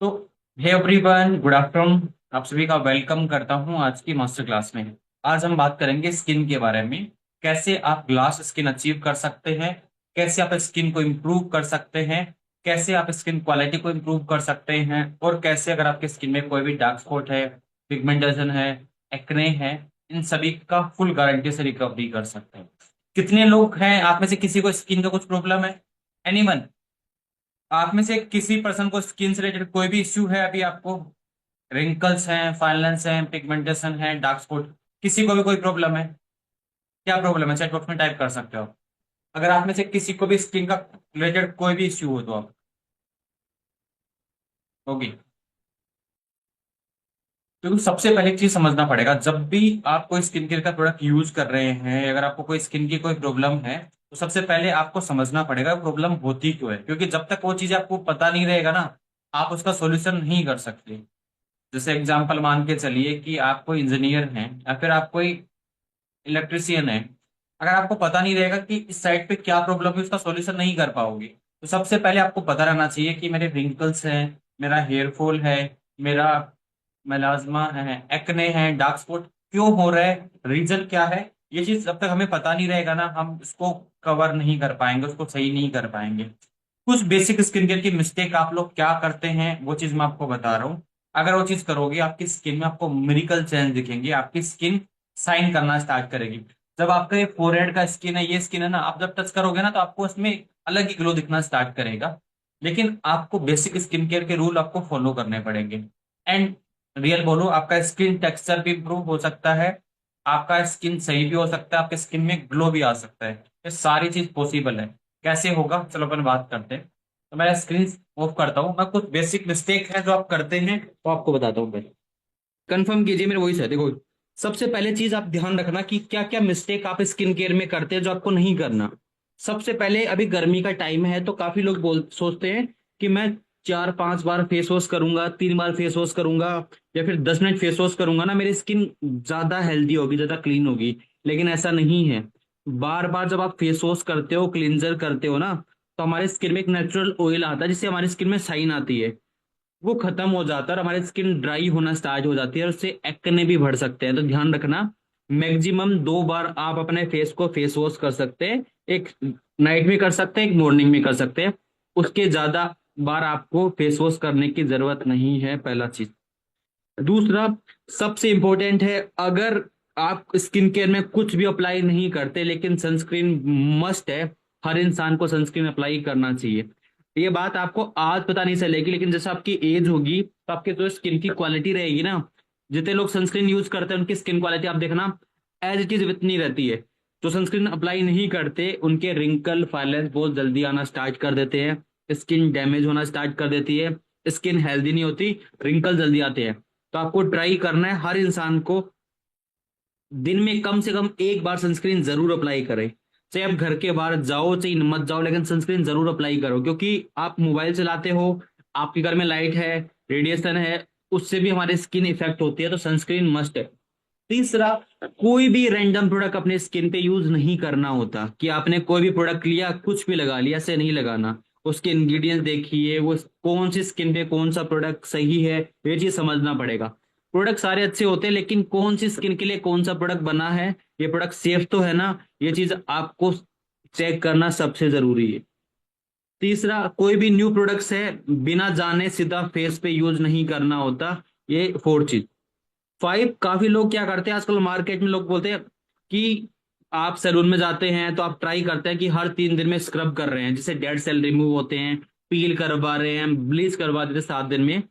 तो hey everyone, good afternoon. आप सभी का वेलकम करता हूं आज की मास्टर क्लास में। आज हम बात करेंगे स्किन के बारे में। कैसे आप ग्लास स्किन अचीव कर सकते हैं, कैसे आप स्किन को इम्प्रूव कर सकते हैं, कैसे आप स्किन क्वालिटी को इम्प्रूव कर सकते हैं, और कैसे अगर आपके स्किन में कोई भी डार्क स्पॉट है, पिगमेंटेशन है, एक्ने है, इन सभी का फुल गारंटी से रिकवरी कर सकते हैं। कितने लोग हैं आप में से किसी को स्किन का कुछ प्रॉब्लम है? एनीवन? आप में से किसी पर्सन को स्किन से रिलेटेड कोई भी इश्यू है अभी आपको? रिंकल्स हैं, फाइलेंस हैं, पिगमेंटेशन है, डार्क स्पॉट, किसी को भी कोई प्रॉब्लम है? क्या प्रॉब्लम है, चैट बॉक्स में टाइप कर सकते हो। अगर आप में से किसी को भी स्किन का रिलेटेड कोई भी इश्यू हो तो आप होगी। तो सबसे पहले चीज समझना पड़ेगा, जब भी आप कोई स्किन केयर का प्रोडक्ट यूज कर रहे हैं, अगर आपको कोई स्किन की कोई प्रॉब्लम है, तो सबसे पहले आपको समझना पड़ेगा प्रॉब्लम होती क्यों है, क्योंकि जब तक वो चीज आपको पता नहीं रहेगा ना, आप उसका सोल्यूशन नहीं कर सकते। जैसे एग्जांपल मान के चलिए कि आप कोई इंजीनियर हैं या फिर आप कोई इलेक्ट्रिशियन है। अगर आपको पता नहीं रहेगा कि इस साइड पे क्या प्रॉब्लम है, उसका सॉल्यूशन नहीं कर पाओगे। तो सबसे पहले आपको पता रहना चाहिए कि मेरे रिंकल्स हैं, मेरा हेयर फॉल है, मेरा मेलाज्मा है, एक्ने है, डार्क स्पॉट क्यों हो रहा है, रीजन क्या है। ये चीज जब तक हमें पता नहीं रहेगा ना, हम इसको कवर नहीं कर पाएंगे, उसको सही नहीं कर पाएंगे। कुछ बेसिक स्किन केयर की मिस्टेक आप लोग क्या करते हैं वो चीज मैं आपको बता रहा हूँ। अगर वो चीज करोगे, आपकी स्किन में आपको मिरेकल चेंज दिखेंगे, आपकी स्किन साइन करना स्टार्ट करेगी। जब आपका ये फोरहेड का स्किन है, ये स्किन है ना, आप जब टच करोगे ना तो आपको इसमें अलग ही ग्लो दिखना स्टार्ट करेगा। लेकिन आपको बेसिक स्किन केयर के रूल आपको फॉलो करने पड़ेंगे। एंड रियल बोलो, आपका स्किन टेक्सचर भी इंप्रूव हो सकता है, आपका स्किन सही भी हो सकता है, आपके स्किन में ग्लो भी आ सकता है। ये सारी चीज पॉसिबल है। कैसे होगा, चलो अपन बात करते हैं। तो मैं स्क्रीन ऑफ करता हूँ, मैं कुछ बेसिक मिस्टेक है जो आप करते हैं वो आपको बताता हूँ पहले। कंफर्म कीजिए मेरे वॉइस है, देखो। सबसे पहले चीज आप ध्यान रखना कि क्या क्या मिस्टेक आप स्किन केयर में करते हैं जो आपको नहीं करना। सबसे पहले, अभी गर्मी का टाइम है तो काफी लोग बोल सोचते हैं कि मैं 4-5 बार फेस वॉश करूंगा, 3 बार फेस वॉश करूंगा, या फिर 10 मिनट फेस वॉश करूंगा ना, मेरी स्किन ज्यादा हेल्दी होगी, ज्यादा क्लीन होगी। लेकिन ऐसा नहीं है। बार बार जब आप फेस वॉश करते हो, क्लिंजर करते हो ना, तो हमारे स्किन में एक नेचुरल ऑयल आता है जिससे हमारी स्किन में शाइन आती है। वो खत्म हो जाता है और हमारी स्किन ड्राई होना स्टार्ट हो जाती है, और उससे एक्ने भी बढ़ सकते हैं। तो ध्यान रखना, मैक्सिमम 2 बार आप अपने फेस को फेस वॉश कर सकते हैं। एक नाइट में कर सकते हैं, एक मॉर्निंग में कर सकते हैं। उसके ज्यादा बार आपको फेस वॉश करने की जरूरत नहीं है, पहला चीज। दूसरा, सबसे इंपॉर्टेंट है, अगर आप स्किन केयर में कुछ भी अप्लाई नहीं करते लेकिन सनस्क्रीन मस्ट है। हर इंसान को सनस्क्रीन अप्लाई करना चाहिए। ये बात आपको आज पता नहीं चलेगी, लेकिन जैसे आपकी एज होगी तो आपके जो स्किन की क्वालिटी रहेगी ना, जितने लोग सनस्क्रीन यूज करते हैं उनकी स्किन क्वालिटी आप देखना एज इट इज इतनी रहती है। जो सनस्क्रीन अप्लाई नहीं करते उनके रिंकल फाइलेंस बहुत जल्दी आना स्टार्ट कर देते हैं, स्किन डैमेज होना स्टार्ट कर देती है, स्किन हेल्दी नहीं होती, रिंकल जल्दी आते हैं। तो आपको ट्राई करना है, हर इंसान को दिन में कम से कम 1 बार सनस्क्रीन जरूर अप्लाई करें। चाहे आप घर के बाहर जाओ चाहे मत जाओ, लेकिन सनस्क्रीन जरूर अप्लाई करो, क्योंकि आप मोबाइल चलाते हो, आपके घर में लाइट है, रेडिएशन है, उससे भी हमारी स्किन इफेक्ट होती है। तो सनस्क्रीन मस्ट है। तीसरा, कोई भी रैंडम प्रोडक्ट अपने स्किन पे यूज नहीं करना होता, कि आपने कोई भी प्रोडक्ट लिया कुछ भी लगा लिया, ऐसे नहीं लगाना। उसके इंग्रेडिएंट्स देखिए, वो कौन सी स्किन पे कौन सा प्रोडक्ट सही है, ये चीज समझना पड़ेगा। प्रोडक्ट सारे अच्छे होते हैं, लेकिन कौन सी स्किन के लिए कौन सा प्रोडक्ट बना है, ये प्रोडक्ट सेफ तो है ना, ये चीज आपको चेक करना सबसे जरूरी है। तीसरा, कोई भी न्यू प्रोडक्ट्स है, बिना जाने सीधा फेस पे यूज नहीं करना होता। ये फोर्थ चीज। 5, काफी लोग क्या करते हैं आजकल मार्केट में, लोग बोलते हैं कि आप सैलून में जाते हैं तो आप ट्राई करते हैं कि हर 3 दिन में स्क्रब कर रहे हैं, जिससे डेड सेल रिमूव होते हैं, पील करवा रहे हैं, ब्लीच करवा देते हैं 7 दिन में,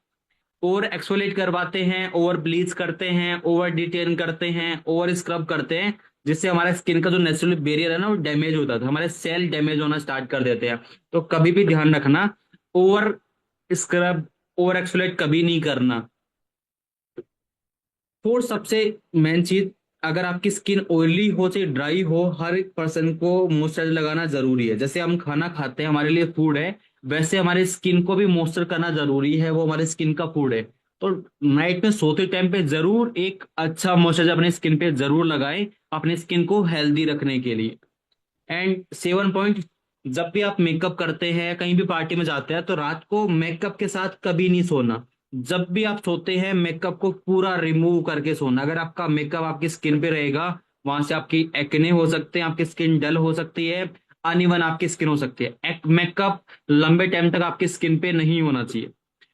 ओवर एक्सफोलिएट करवाते हैं, ओवर ब्लीच करते हैं, ओवर डिटेन करते हैं, ओवर स्क्रब करते हैं, जिससे हमारे स्किन का जो नेचुरल बैरियर है ना वो डैमेज होता था, हमारे सेल डैमेज होना स्टार्ट कर देते हैं। तो कभी भी ध्यान रखना, ओवर स्क्रब, ओवर एक्सफोलिएट कभी नहीं करना। फोर्थ सबसे मेन चीज, अगर आपकी स्किन ऑयली हो चाहे ड्राई हो, हर एक पर्सन को मॉइस्चराइजर लगाना जरूरी है। जैसे हम खाना खाते हैं, हमारे लिए फूड है, वैसे हमारे स्किन को भी मॉइस्चर करना जरूरी है, वो हमारे स्किन का फूड है। तो नाइट में सोते टाइम पे जरूर एक अच्छा मॉइस्चराइजर अपने स्किन पे जरूर लगाएं, अपने स्किन को हेल्दी रखने के लिए। एंड 7 पॉइंट, जब भी आप मेकअप करते हैं, कहीं भी पार्टी में जाते हैं, तो रात को मेकअप के साथ कभी नहीं सोना। जब भी आप सोते हैं मेकअप को पूरा रिमूव करके सोना। अगर आपका मेकअप आपकी स्किन पे रहेगा, वहां से आपकी एक्ने हो सकते हैं, आपकी स्किन डल हो सकती है, अनइवन आपकी स्किन हो सकती है। मेकअप लंबे टाइम तक आपकी स्किन पे नहीं होना चाहिए।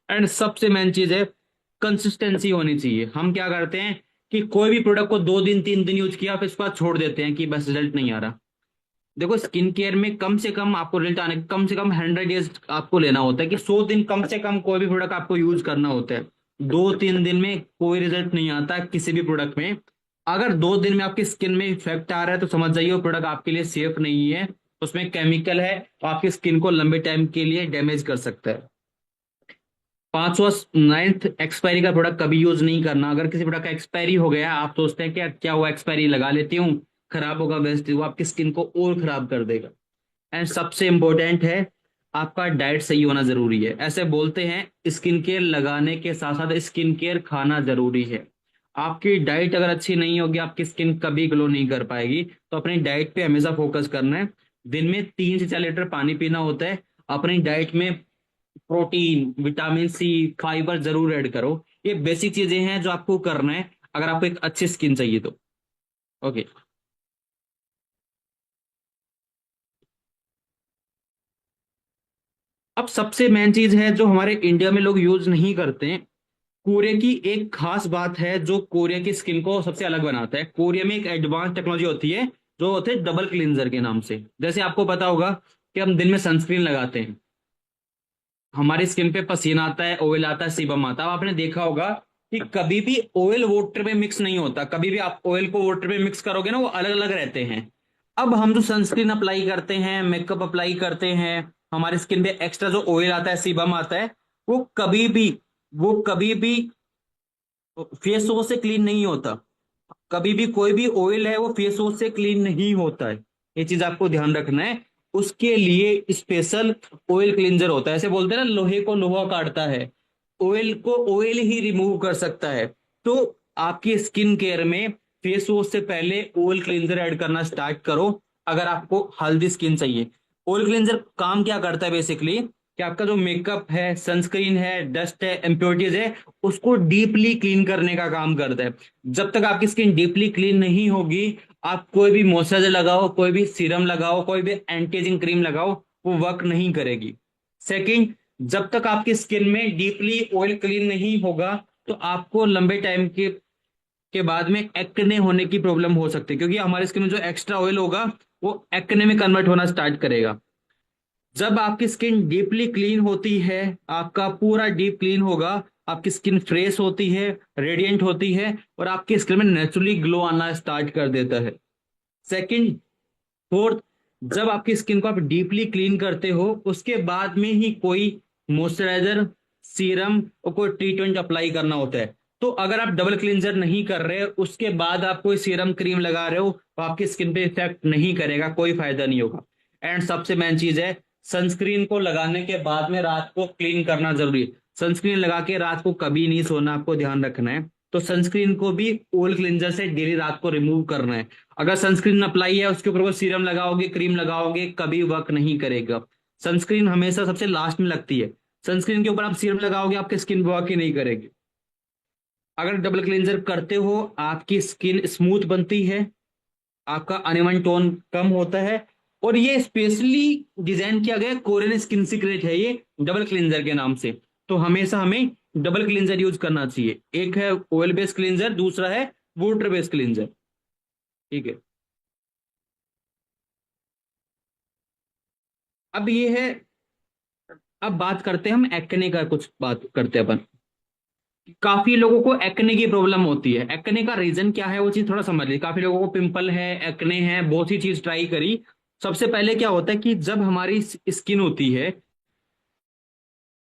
एंड सबसे मेन चीज है, कंसिस्टेंसी होनी चाहिए। हम क्या करते हैं कि कोई भी प्रोडक्ट को 2 दिन 3 दिन यूज किया, फिर इसके बाद छोड़ देते हैं कि बस रिजल्ट नहीं आ रहा। देखो, स्किन केयर में कम से कम आपको रिजल्ट आने कम से कम 100 डेज आपको लेना होता है, कि 100 दिन कम से कम कोई भी प्रोडक्ट आपको यूज करना होता है। 2 3 दिन में कोई रिजल्ट नहीं आता है किसी भी प्रोडक्ट में। अगर 2 दिन में आपकी स्किन में इफेक्ट आ रहा है, तो समझ जाइए वो प्रोडक्ट आपके लिए सेफ नहीं है। उसमें केमिकल है, तो आपकी स्किन को लंबे टाइम के लिए डैमेज कर सकता है। 5वां, 9th एक्सपायरी का प्रोडक्ट कभी यूज नहीं करना। अगर किसी प्रोडक्ट का एक्सपायरी हो गया, आप सोचते हैं कि यार क्या हुआ, एक्सपायरी लगा लेती हूँ, खराब होगा, बेस्ट, वो आपकी स्किन को और खराब कर देगा। एंड सबसे इंपॉर्टेंट है, आपका डाइट सही होना जरूरी है। ऐसे बोलते हैं स्किन केयर लगाने के साथ साथ स्किन केयर खाना जरूरी है। आपकी डाइट अगर अच्छी नहीं होगी, आपकी स्किन कभी ग्लो नहीं कर पाएगी। तो अपनी डाइट पे हमेशा फोकस करना है। दिन में 3 से 4 लीटर पानी पीना होता है। अपनी डाइट में प्रोटीन, विटामिन सी, फाइबर जरूर ऐड करो। ये बेसिक चीजें हैं जो आपको करना है अगर आपको एक अच्छी स्किन चाहिए तो। ओके। अब सबसे मेन चीज है जो हमारे इंडिया में लोग यूज नहीं करते हैं। कोरिया की एक खास बात है जो कोरिया की स्किन को सबसे अलग बनाता है। कोरिया में एक एडवांस टेक्नोलॉजी होती है जो होते हैं डबल क्लींजर के नाम से। जैसे आपको पता होगा कि हम दिन में सनस्क्रीन लगाते हैं, हमारी स्किन पे पसीना आता है, ऑयल आता है, सीबम आता है। अब आपने देखा होगा कि कभी भी ऑयल वाटर में मिक्स नहीं होता। कभी भी आप ऑयल को वाटर में मिक्स करोगे ना, वो अलग अलग रहते हैं। अब हम जो सनस्क्रीन अप्लाई करते हैं, मेकअप अप्लाई करते हैं, हमारी स्किन पे एक्स्ट्रा जो ऑयल आता है, सीबम आता है, वो कभी भी वो कभी भी फेस वॉश से क्लीन नहीं होता। कभी भी कोई भी ऑयल है वो फेस वॉश से क्लीन नहीं होता है। ये चीज आपको ध्यान रखना है। उसके लिए स्पेशल ऑयल क्लींजर होता है। ऐसे बोलते हैं ना, लोहे को लोहा काटता है, ऑयल को ऑयल ही रिमूव कर सकता है। तो आपकी स्किन केयर में फेस वॉश से पहले ऑयल क्लींजर ऐड करना स्टार्ट करो। अगर आपको हेल्दी स्किन चाहिए, ऑयल क्लींजर काम क्या करता है बेसिकली, कि आपका जो मेकअप है, सनस्क्रीन है, डस्ट है, इम्प्योरिटीज है, उसको डीपली क्लीन करने का काम करता है। जब तक आपकी स्किन डीपली क्लीन नहीं होगी, आप कोई भी मॉइस्चराइजर लगाओ, कोई भी सीरम लगाओ, कोई भी एंटी एजिंग क्रीम लगाओ, वो वर्क नहीं करेगी। सेकंड, जब तक आपकी स्किन में डीपली ऑयल क्लीन नहीं होगा, तो आपको लंबे टाइम के बाद में एक्ने होने की प्रॉब्लम हो सकती है, क्योंकि हमारे स्किन में जो एक्स्ट्रा ऑयल होगा वो एक्ने में कन्वर्ट होना स्टार्ट करेगा। जब आपकी स्किन डीपली क्लीन होती है, आपका पूरा डीप क्लीन होगा, आपकी स्किन फ्रेश होती है, रेडिएंट होती है, और आपकी स्किन में नेचुरली ग्लो आना स्टार्ट कर देता है। सेकंड, फोर्थ, जब आपकी स्किन को आप डीपली क्लीन करते हो, उसके बाद में ही कोई मॉइस्चराइजर, सीरम और कोई ट्रीटमेंट अप्लाई करना होता है। तो अगर आप डबल क्लींजर नहीं कर रहे, उसके बाद आप कोई सीरम क्रीम लगा रहे हो, तो आपकी स्किन पे इफेक्ट नहीं करेगा, कोई फायदा नहीं होगा। एंड सबसे मेन चीज है, सनस्क्रीन को लगाने के बाद में रात को क्लीन करना जरूरी है। सनस्क्रीन लगा के रात को कभी नहीं सोना, आपको ध्यान रखना है। तो सनस्क्रीन को भी ऑयल क्लींजर से डेली रात को रिमूव करना है। अगर सनस्क्रीन अप्लाई है, उसके ऊपर वो सीरम लगाओगे, क्रीम लगाओगे, कभी वर्क नहीं करेगा। सनस्क्रीन हमेशा सबसे लास्ट में लगती है। सनस्क्रीन के ऊपर आप सीरम लगाओगे, आपकी स्किन वर्क ही नहीं करेगी। अगर डबल क्लींजर करते हो, आपकी स्किन स्मूथ बनती है, आपका अनइवन टोन कम होता है। और ये स्पेशली डिजाइन किया गया कोरियन स्किन सीक्रेट है ये, डबल क्लींजर के नाम से। तो हमेशा हमें डबल क्लींजर यूज करना चाहिए। एक है ऑयल बेस्ड क्लींजर, दूसरा है वाटर बेस्ड क्लींजर। ठीक है। अब ये है, अब बात करते हैं हम एक्ने का, कुछ बात करते हैं अपन। काफी लोगों को एक्ने की प्रॉब्लम होती है। एक्ने का रीजन क्या है वो चीज थोड़ा समझ लीजिए। काफी लोगों को पिंपल है, एक्ने है, बहुत सी चीज ट्राई करी। सबसे पहले क्या होता है कि जब हमारी स्किन होती है,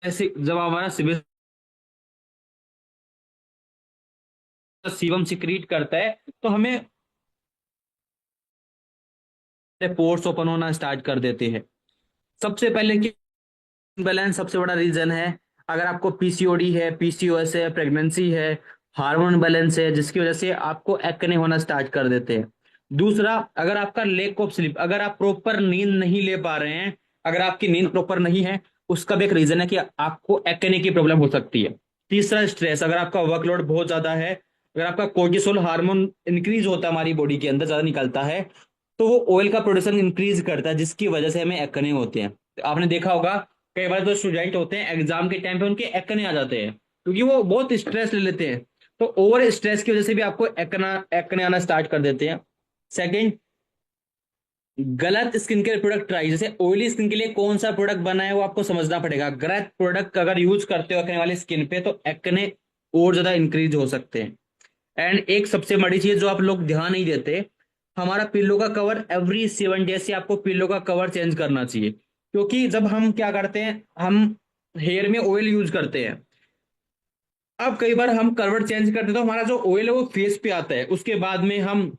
ऐसे जब हमारा सीबम सिक्रीट करता है, तो हमें पोर्स ओपन होना स्टार्ट कर देते हैं। सबसे पहले बैलेंस सबसे बड़ा रीजन है। अगर आपको पीसीओडी है, पीसीओएस है, प्रेगनेंसी है, हार्मोन बैलेंस है, जिसकी वजह से आपको एक्ने होना स्टार्ट कर देते हैं। दूसरा, अगर आपका लेक ऑफ स्लीप, अगर आप प्रॉपर नींद नहीं ले पा रहे हैं, अगर आपकी नींद प्रॉपर नहीं है, उसका भी एक रीजन है कि आपको एक्ने की प्रॉब्लम हो सकती है। तीसरा, स्ट्रेस, अगर आपका वर्कलोड बहुत ज्यादा है, अगर आपका कोर्टिसोल हार्मोन इंक्रीज होता है हमारी बॉडी के अंदर, ज्यादा निकलता है, तो वो ऑयल का प्रोडक्शन इंक्रीज करता है, जिसकी वजह से हमें एक्ने होते हैं। तो आपने देखा होगा कई बार जो स्टूडेंट होते हैं एग्जाम के टाइम पे उनके एक्ने आ जाते हैं, क्योंकि वो बहुत स्ट्रेस ले लेते हैं। तो ओवर स्ट्रेस की वजह से भी आपको एक्ने आना स्टार्ट कर देते हैं। सेकंड, गलत स्किन केयर प्रोडक्ट ट्राई, जैसे ऑयली स्किन के लिए कौन सा प्रोडक्ट बना है वो आपको समझना पड़ेगा। गलत प्रोडक्ट अगर यूज करते हो एक्ने वाली स्किन पे, तो एक्ने और ज्यादा इंक्रीज हो सकते हैं। एंड एक सबसे बड़ी चीज जो आप लोग ध्यान नहीं देते, हमारा पिल्लो का कवर एवरी 7 डेज से आपको पिल्लो का कवर चेंज करना चाहिए। क्योंकि जब हम क्या करते हैं, हम हेयर में ऑयल यूज करते हैं, अब कई बार हम करवट चेंज करते हैं तो हमारा जो ऑयल है वो फेस पे आता है, उसके बाद में हम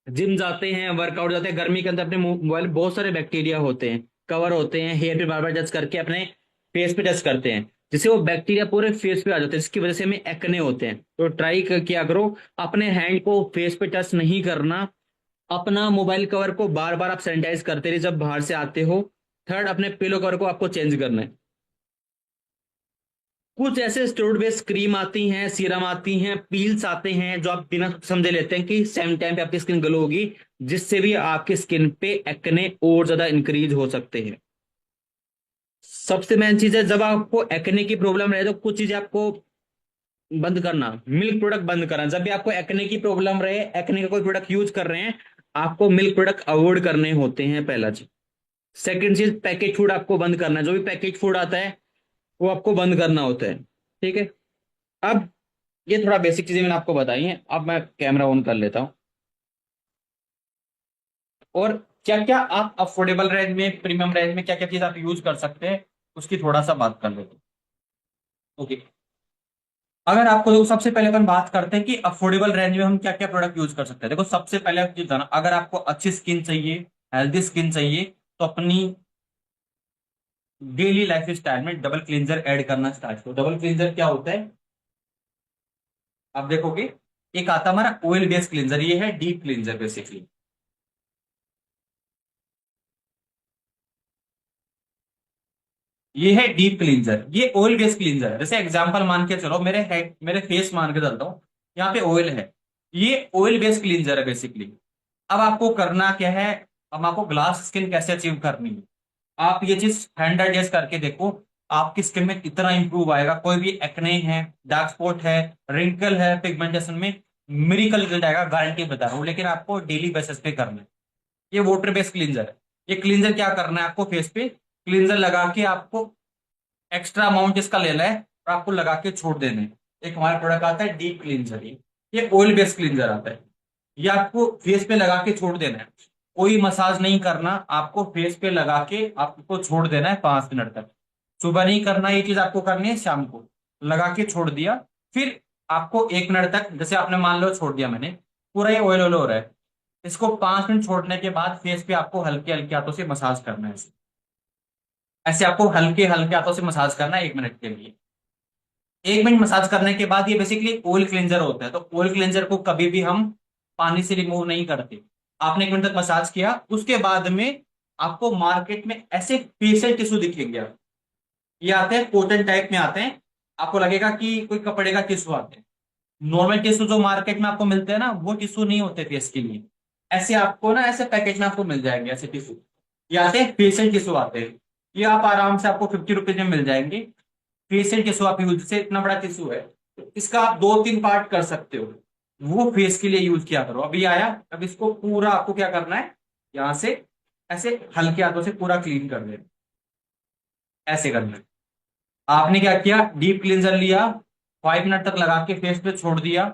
जिम जाते हैं, वर्कआउट जाते हैं, गर्मी के अंदर अपने मोबाइल बहुत सारे बैक्टीरिया होते हैं, कवर होते हैं, हेयर पे बार बार टच करके अपने फेस पे टच करते हैं, जिससे वो बैक्टीरिया पूरे फेस पे आ जाते हैं, जिसकी वजह से हमें एक्ने होते हैं। तो ट्राई किया करो अपने हैंड को फेस पे टच नहीं करना। अपना मोबाइल कवर को बार बार आप सैनिटाइज करते रहिए जब बाहर से आते हो। थर्ड, अपने पिलो कवर को आपको चेंज करना है। कुछ ऐसे स्टेरॉइड बेस्ड क्रीम आती हैं, सीरम आती हैं, पील्स आते हैं, जो आप बिना समझे लेते हैं कि सेम टाइम पे आपकी स्किन ग्लो होगी, जिससे भी आपकी स्किन पे एक्ने और ज्यादा इंक्रीज हो सकते हैं। सबसे मेन चीज है, जब आपको एक्ने की प्रॉब्लम रहे तो कुछ चीजें आपको बंद करना, मिल्क प्रोडक्ट बंद करना। जब भी आपको एक्ने की प्रॉब्लम रहे, एक्ने का कोई प्रोडक्ट यूज कर रहे हैं, आपको मिल्क प्रोडक्ट अवॉइड करने होते हैं, पहला चीज। सेकंड चीज, पैकेज फूड आपको बंद करना है, जो भी पैकेज फूड आता है वो आपको बंद करना होता है। ठीक है। अब ये थोड़ा बेसिक चीजें मैंने आपको बताई हैं, अब मैं कैमरा ऑन कर लेता हूँ। और क्या क्या आप अफोर्डेबल रेंज में, प्रीमियम रेंज में क्या क्या चीज आप यूज कर सकते हैं, उसकी थोड़ा सा बात कर लेते हैं। ओके। अगर आपको देखो, सबसे पहले अपन बात करते हैं कि अफोर्डेबल रेंज में हम क्या क्या प्रोडक्ट यूज कर सकते हैं। देखो, सबसे पहले चीज था ना, अगर आपको अच्छी स्किन चाहिए, हेल्दी स्किन चाहिए, तो अपनी डेली लाइफ स्टाइल में डबल क्लींजर ऐड करना स्टार्ट करो। डबल क्लींजर क्या होता है, आप देखोगे, एक आता हमारा ऑयल बेस्ड क्लींजर, ये है डीप क्लींजर बेसिकली। ये है डीप क्लींजर, ये ऑयल बेस्ड क्लींजर है। जैसे एग्जांपल मान के चलो, मेरे फेस मान के चलता हूँ, यहाँ पे ऑयल है, ये ऑयल बेस्ड क्लींजर है बेसिकली। अब आपको करना क्या है, अब आपको ग्लास स्किन कैसे अचीव करनी है, आप ये चीज 100 डेज करके देखो, आपकी स्किन में इतना इंप्रूव आएगा। कोई भी एक्ने है, डार्क स्पॉट है, रिंकल है, पिगमेंटेशन में मिरेकल रिजल्ट आएगा, गारंटी बता रहा हूँ। लेकिन आपको डेली बेसिस पे करना है। ये वाटर बेस्ड क्लींजर है। ये क्लींजर क्या करना है, आपको फेस पे क्लींजर लगा के आपको एक्स्ट्रा अमाउंट इसका लेना है और आपको लगा के छोड़ देना है। एक हमारा प्रोडक्ट आता है डीप क्लींजर, ये ऑयल बेस्ड क्लींजर आता है। ये आपको फेस पे लगा के छोड़ देना है, कोई मसाज नहीं करना, आपको फेस पे लगा के आपको छोड़ देना है 5 मिनट तक। सुबह नहीं करना, ये चीज आपको करनी है शाम को, लगा के छोड़ दिया। फिर आपको 1 मिनट तक, जैसे आपने मान लो छोड़ दिया मैंने, पूरा ये ऑयल ऑयल हो रहा है, इसको 5 मिनट छोड़ने के बाद फेस पे आपको हल्के हल्के हाथों से मसाज करना है। ऐसे ऐसे आपको हल्के हल्के हाथों से मसाज करना है 1 मिनट के लिए। 1 मिनट मसाज करने के बाद, ये बेसिकली ऑयल क्लेंजर होता है, तो ऑयल क्लेंजर को कभी भी हम पानी से रिमूव नहीं करते। आपने 1 मिनट तक मसाज किया, उसके बाद में आपको मार्केट में ऐसे फेशियल टिश्यू दिखेंगे आपको। ये आते हैं कॉटन टाइप में आते हैं, आपको लगेगा कि कोई कपड़े का टिश्यू आते हैं। नॉर्मल टिश्यू जो मार्केट में आपको मिलते हैं ना, वो टिश्यू नहीं होते फेस के लिए। ऐसे आपको ना, ऐसे पैकेज में आपको मिल जाएंगे ऐसे टिश्यू। ये आते हैं फेशियल टिश्यू आते हैं, ये आप आराम से आपको 50 रुपीज में मिल जाएंगे। फेशियल टिश्यू आप यूज, से इतना बड़ा टिश्यू है, तो इसका आप 2-3 पार्ट कर सकते हो, वो फेस के लिए यूज किया करो। अभी आया, अब इसको पूरा आपको क्या करना है, यहाँ से ऐसे हल्के हाथों से पूरा क्लीन कर देना, ऐसे करना है। आपने क्या किया, डीप क्लींजर लिया, 5 मिनट तक लगा के फेस पे छोड़ दिया,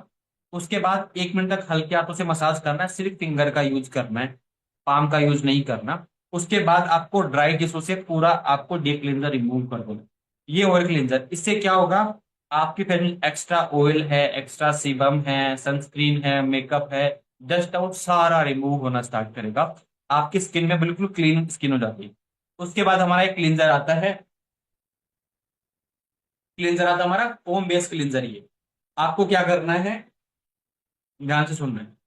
उसके बाद 1 मिनट तक हल्के हाथों से मसाज करना है, सिर्फ फिंगर का यूज करना है, पाम का यूज नहीं करना। उसके बाद आपको ड्राई टिश्यू से पूरा आपको डीप क्लींजर रिमूव कर दो। ये ऑयल क्लींजर, इससे क्या होगा, आपकी फेस में एक्स्ट्रा ऑयल है, एक्स्ट्रा सीबम है, सनस्क्रीन है, मेकअप है, डस्ट आउट सारा रिमूव होना स्टार्ट करेगा। आपकी स्किन में बिल्कुल क्लीन स्किन हो जाती है। उसके बाद हमारा एक क्लींजर आता है, क्लींजर आता है हमारा फोम बेस्ड क्लींजर। ये आपको क्या करना है, ध्यान से सुनना है।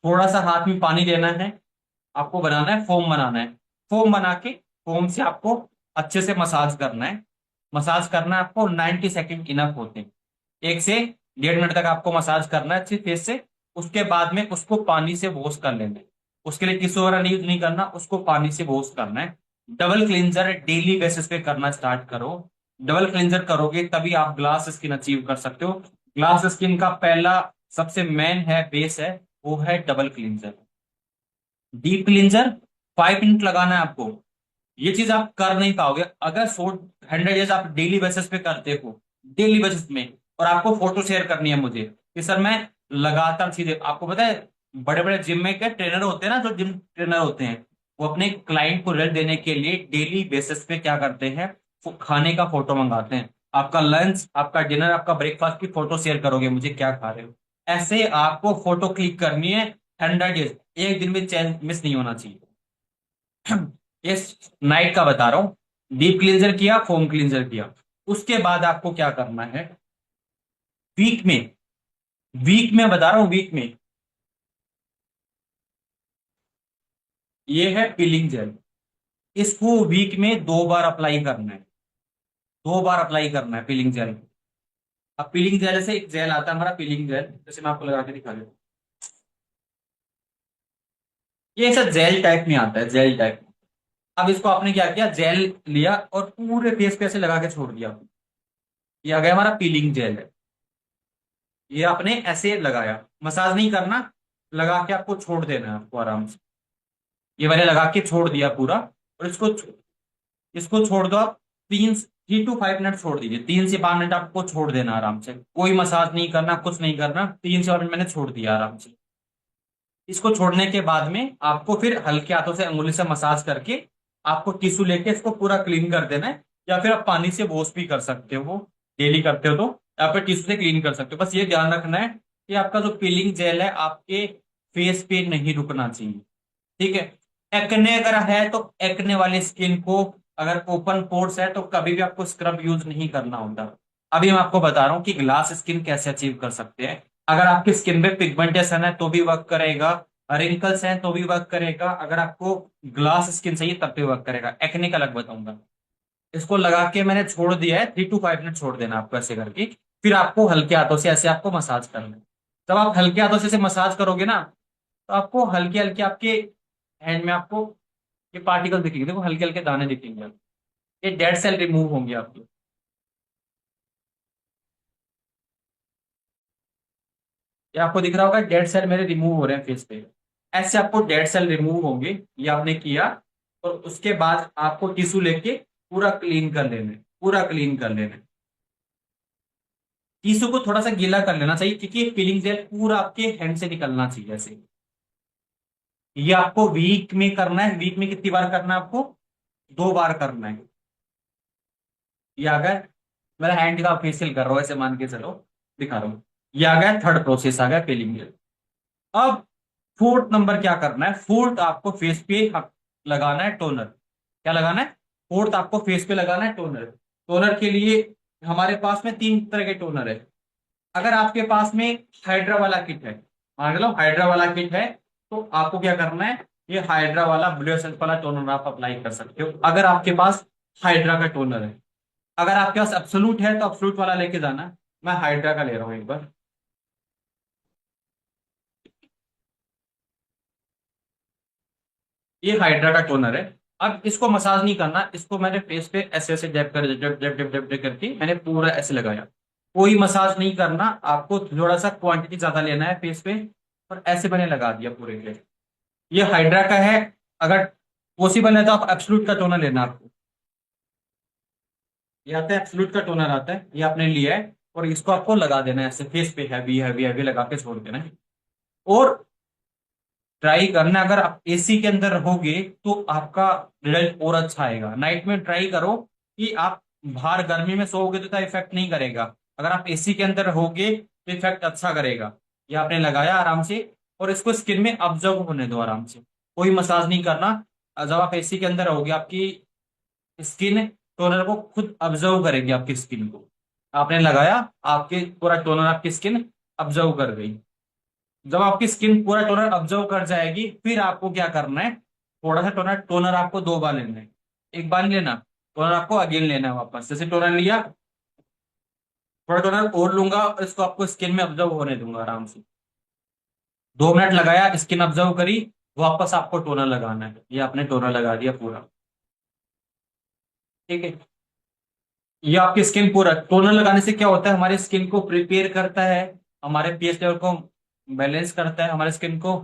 थोड़ा सा हाथ में पानी लेना है, आपको बनाना है फोम बनाना है। फोम बना के फोम से आपको अच्छे से मसाज करना है। मसाज करना है आपको 90 सेकेंड इनफ होते हैं। 1 से 1.5 मिनट तक आपको मसाज करना है अच्छी फेस से। उसके बाद में उसको पानी से वॉश कर लेना है। उसके लिए टिश्यू वगैरह यूज नहीं करना, उसको पानी से वॉश करना है। डबल क्लींजर डेली बेसिस पे करना स्टार्ट करो। डबल क्लींजर करोगे तभी आप ग्लास स्किन अचीव कर सकते हो। ग्लास स्किन का पहला सबसे मेन है, बेस है, वो है double cleanser. Deep cleanser 5 minute लगाना है आपको। ये चीज आप कर नहीं पाओगे अगर 100 डेज आप डेली बेसिस पे करते हो, डेली बेसिस में। और आपको फोटो शेयर करनी है मुझे कि सर मैं लगातार चीजें, आपको पता है बड़े बड़े जिम में के ट्रेनर होते हैं ना, जो जिम ट्रेनर होते हैं, वो अपने क्लाइंट को रिजल्ट देने के लिए डेली बेसिस पे क्या करते हैं, वो खाने का फोटो मंगाते हैं। आपका लंच, आपका डिनर, आपका ब्रेकफास्ट की फोटो शेयर करोगे मुझे क्या खा रहे हो। ऐसे आपको फोटो क्लिक करनी है 100 डेज, एक दिन भी चेंज मिस नहीं होना चाहिए। इस नाइट का बता रहा हूं। डीप क्लींजर किया, फोम क्लींजर किया, उसके बाद आपको क्या करना है, वीक में, वीक में बता रहा हूं, वीक में, ये है पीलिंग जेल। इसको वीक में 2 बार अप्लाई करना है। 2 बार अप्लाई करना है पीलिंग जेल। अब पीलिंग जेल से एक जेल आता है हमारा पीलिंग जेल, जैसे मैं आपको लगा के दिखा देता हूं। ये ऐसा जेल टाइप में आता है, जेल टाइप। अब इसको आपने क्या किया, जेल लिया और पूरे फेस पे ऐसे लगा के छोड़ दिया। ये आ गया हमारा पीलिंग जेल है। ये आपने ऐसे लगाया, मसाज नहीं करना, लगा के आपको छोड़ देना है आपको आराम से। ये मैंने लगा के छोड़ दिया पूरा। और इसको छोड़ दो आप। 3 से 5 मिनट छोड़ दीजिए, 3 से 5 मिनट आपको छोड़ देना आराम से, कोई मसाज नहीं करना, कुछ नहीं करना। 3 से 5 मिनट मैंने छोड़ दिया आराम से। इसको छोड़ने के बाद में आपको फिर हल्के हाथों से अंगुली से मसाज करके आपको टिश्यू लेके इसको पूरा क्लीन कर देना है। या फिर आप पानी से वॉश भी कर सकते हो, डेली करते हो तो, या फिर टिश्यू से क्लीन कर सकते हो। बस ये ध्यान रखना है कि आपका जो पीलिंग जेल है आपके फेस पे नहीं रुकना चाहिए। ठीक है। एक्ने अगर है तो एक्ने वाली स्किन को, अगर ओपन पोर्स है तो कभी भी आपको स्क्रब यूज नहीं करना होता। अभी मैं आपको बता रहा हूँ कि ग्लास स्किन कैसे अचीव कर सकते हैं। अगर आपकी स्किन पे पिगमेंटेशन है तो भी वर्क करेगा, रिंकल्स हैं तो भी वर्क करेगा, अगर आपको ग्लास स्किन चाहिए तब भी वर्क करेगा। एक्ने का अलग बताऊंगा। इसको लगा के मैंने छोड़ दिया है, 3 to 5 मिनट छोड़ देना आपको ऐसे करके। फिर आपको हल्के हाथों से ऐसे आपको मसाज करना है। जब आप हल्के हाथों से ऐसे मसाज करोगे ना, तो आपको हल्के हल्के आपके हैंड में आपको ये पार्टिकल दिखेंगे, देखो हल्के हल्के दाने दिखेंगे। ये डेड सेल रिमूव होंगे आपके। ये आपको दिख रहा होगा डेड सेल मेरे रिमूव हो रहे हैं फेस पे। ऐसे आपको डेड सेल रिमूव होंगे, ये आपने किया। और उसके बाद आपको टिश्यू लेके पूरा क्लीन कर लेना है, पूरा क्लीन कर लेना है। टिश्यू को थोड़ा सा गीला कर लेना चाहिए क्योंकि पीलिंग जेल पूरा आपके हैंड से निकलना चाहिए ऐसे। ये आपको वीक में करना है। वीक में कितनी बार करना है आपको, 2 बार करना है। ये आ गया, मेरा हैंड का फेशियल कर रहा हूं ऐसे मान के चलो, दिखा रहा हूं। ये आ गया, थर्ड प्रोसेस आ गया पीलिंग जेल। अब फोर्थ नंबर क्या करना है, फोर्थ आपको फेस पे लगाना है टोनर। क्या लगाना है, फोर्थ आपको फेस पे लगाना है टोनर। टोनर के लिए हमारे पास में 3 तरह के टोनर है। अगर आपके पास में हाइड्रा वाला किट है, मान लो हाइड्रा वाला किट है, तो आपको क्या करना है, ये हाइड्रा वाला ब्लू एसेंस वाला टोनर आप अप्लाई कर सकते हो अगर आपके पास हाइड्रा का टोनर है। अगर आपके पास एब्सोलूट है तो एब्सोलूट वाला लेके जाना। मैं हाइड्रा का ले रहा हूँ एक बार। ये हाइड्रा का टोनर है। अब इसको मसाज नहीं करना, इसको मैंने फेस पे ऐसे ऐसे डैप कर डैप डैप डैप डैप करके मैंने पूरा ऐसे लगाया। कोई मसाज नहीं करना आपको, थोड़ा सा क्वांटिटी ज्यादा लेना है फेस पे। और ऐसे मैंने लगा दिया पूरे पे। ये हाइड्रा का है। अगर पॉसिबल है तो आप एब्सोलूट का टोनर लेना आपको। ये आता है एब्सोलूट का टोनर आता है, ये आपने लिया है। और इसको आपको लगा देना है ऐसे फेस पे, हैवी हैवी हैवी लगा के छोड़ देना है। और ट्राई करना, अगर आप एसी के अंदर रहोगे तो आपका रिजल्ट और अच्छा आएगा। नाइट में ट्राई करो कि आप बाहर गर्मी में सोओगे तो इतना इफेक्ट नहीं करेगा। अगर आप एसी के अंदर रहोगे तो इफेक्ट अच्छा करेगा। ये आपने लगाया आराम से, और इसको स्किन में ऑब्जर्व होने दो आराम से, कोई मसाज नहीं करना। जब आप एसी के अंदर रहोगे आपकी स्किन टोनर को खुद ऑब्जर्व करेगी, आपकी स्किन को। आपने लगाया, आपके पूरा टोनर आपकी स्किन ऑब्जर्व कर गई। जब आपकी स्किन पूरा टोनर ऑब्जर्व कर जाएगी, फिर आपको क्या करना है, थोड़ा सा टोनर टोनर आपको 2 बार लेना है, एक बार नहीं लेना, टोनर आपको अगेन लेना है वापस। जैसे टोनर लिया, थोड़ा टोनर और लूंगा और इसको आपको स्किन में ऑब्जर्व होने दूंगा आराम से। 2 मिनट लगाया, स्किन ऑब्जर्व करी, वापस आपको टोनर लगाना है। ये आपने टोनर लगा दिया पूरा, ठीक है। ये आपकी स्किन पूरा टोनर लगाने से क्या होता है, हमारी स्किन को प्रिपेयर करता है, हमारे पीएच लेवल को बैलेंस करता है, हमारे स्किन को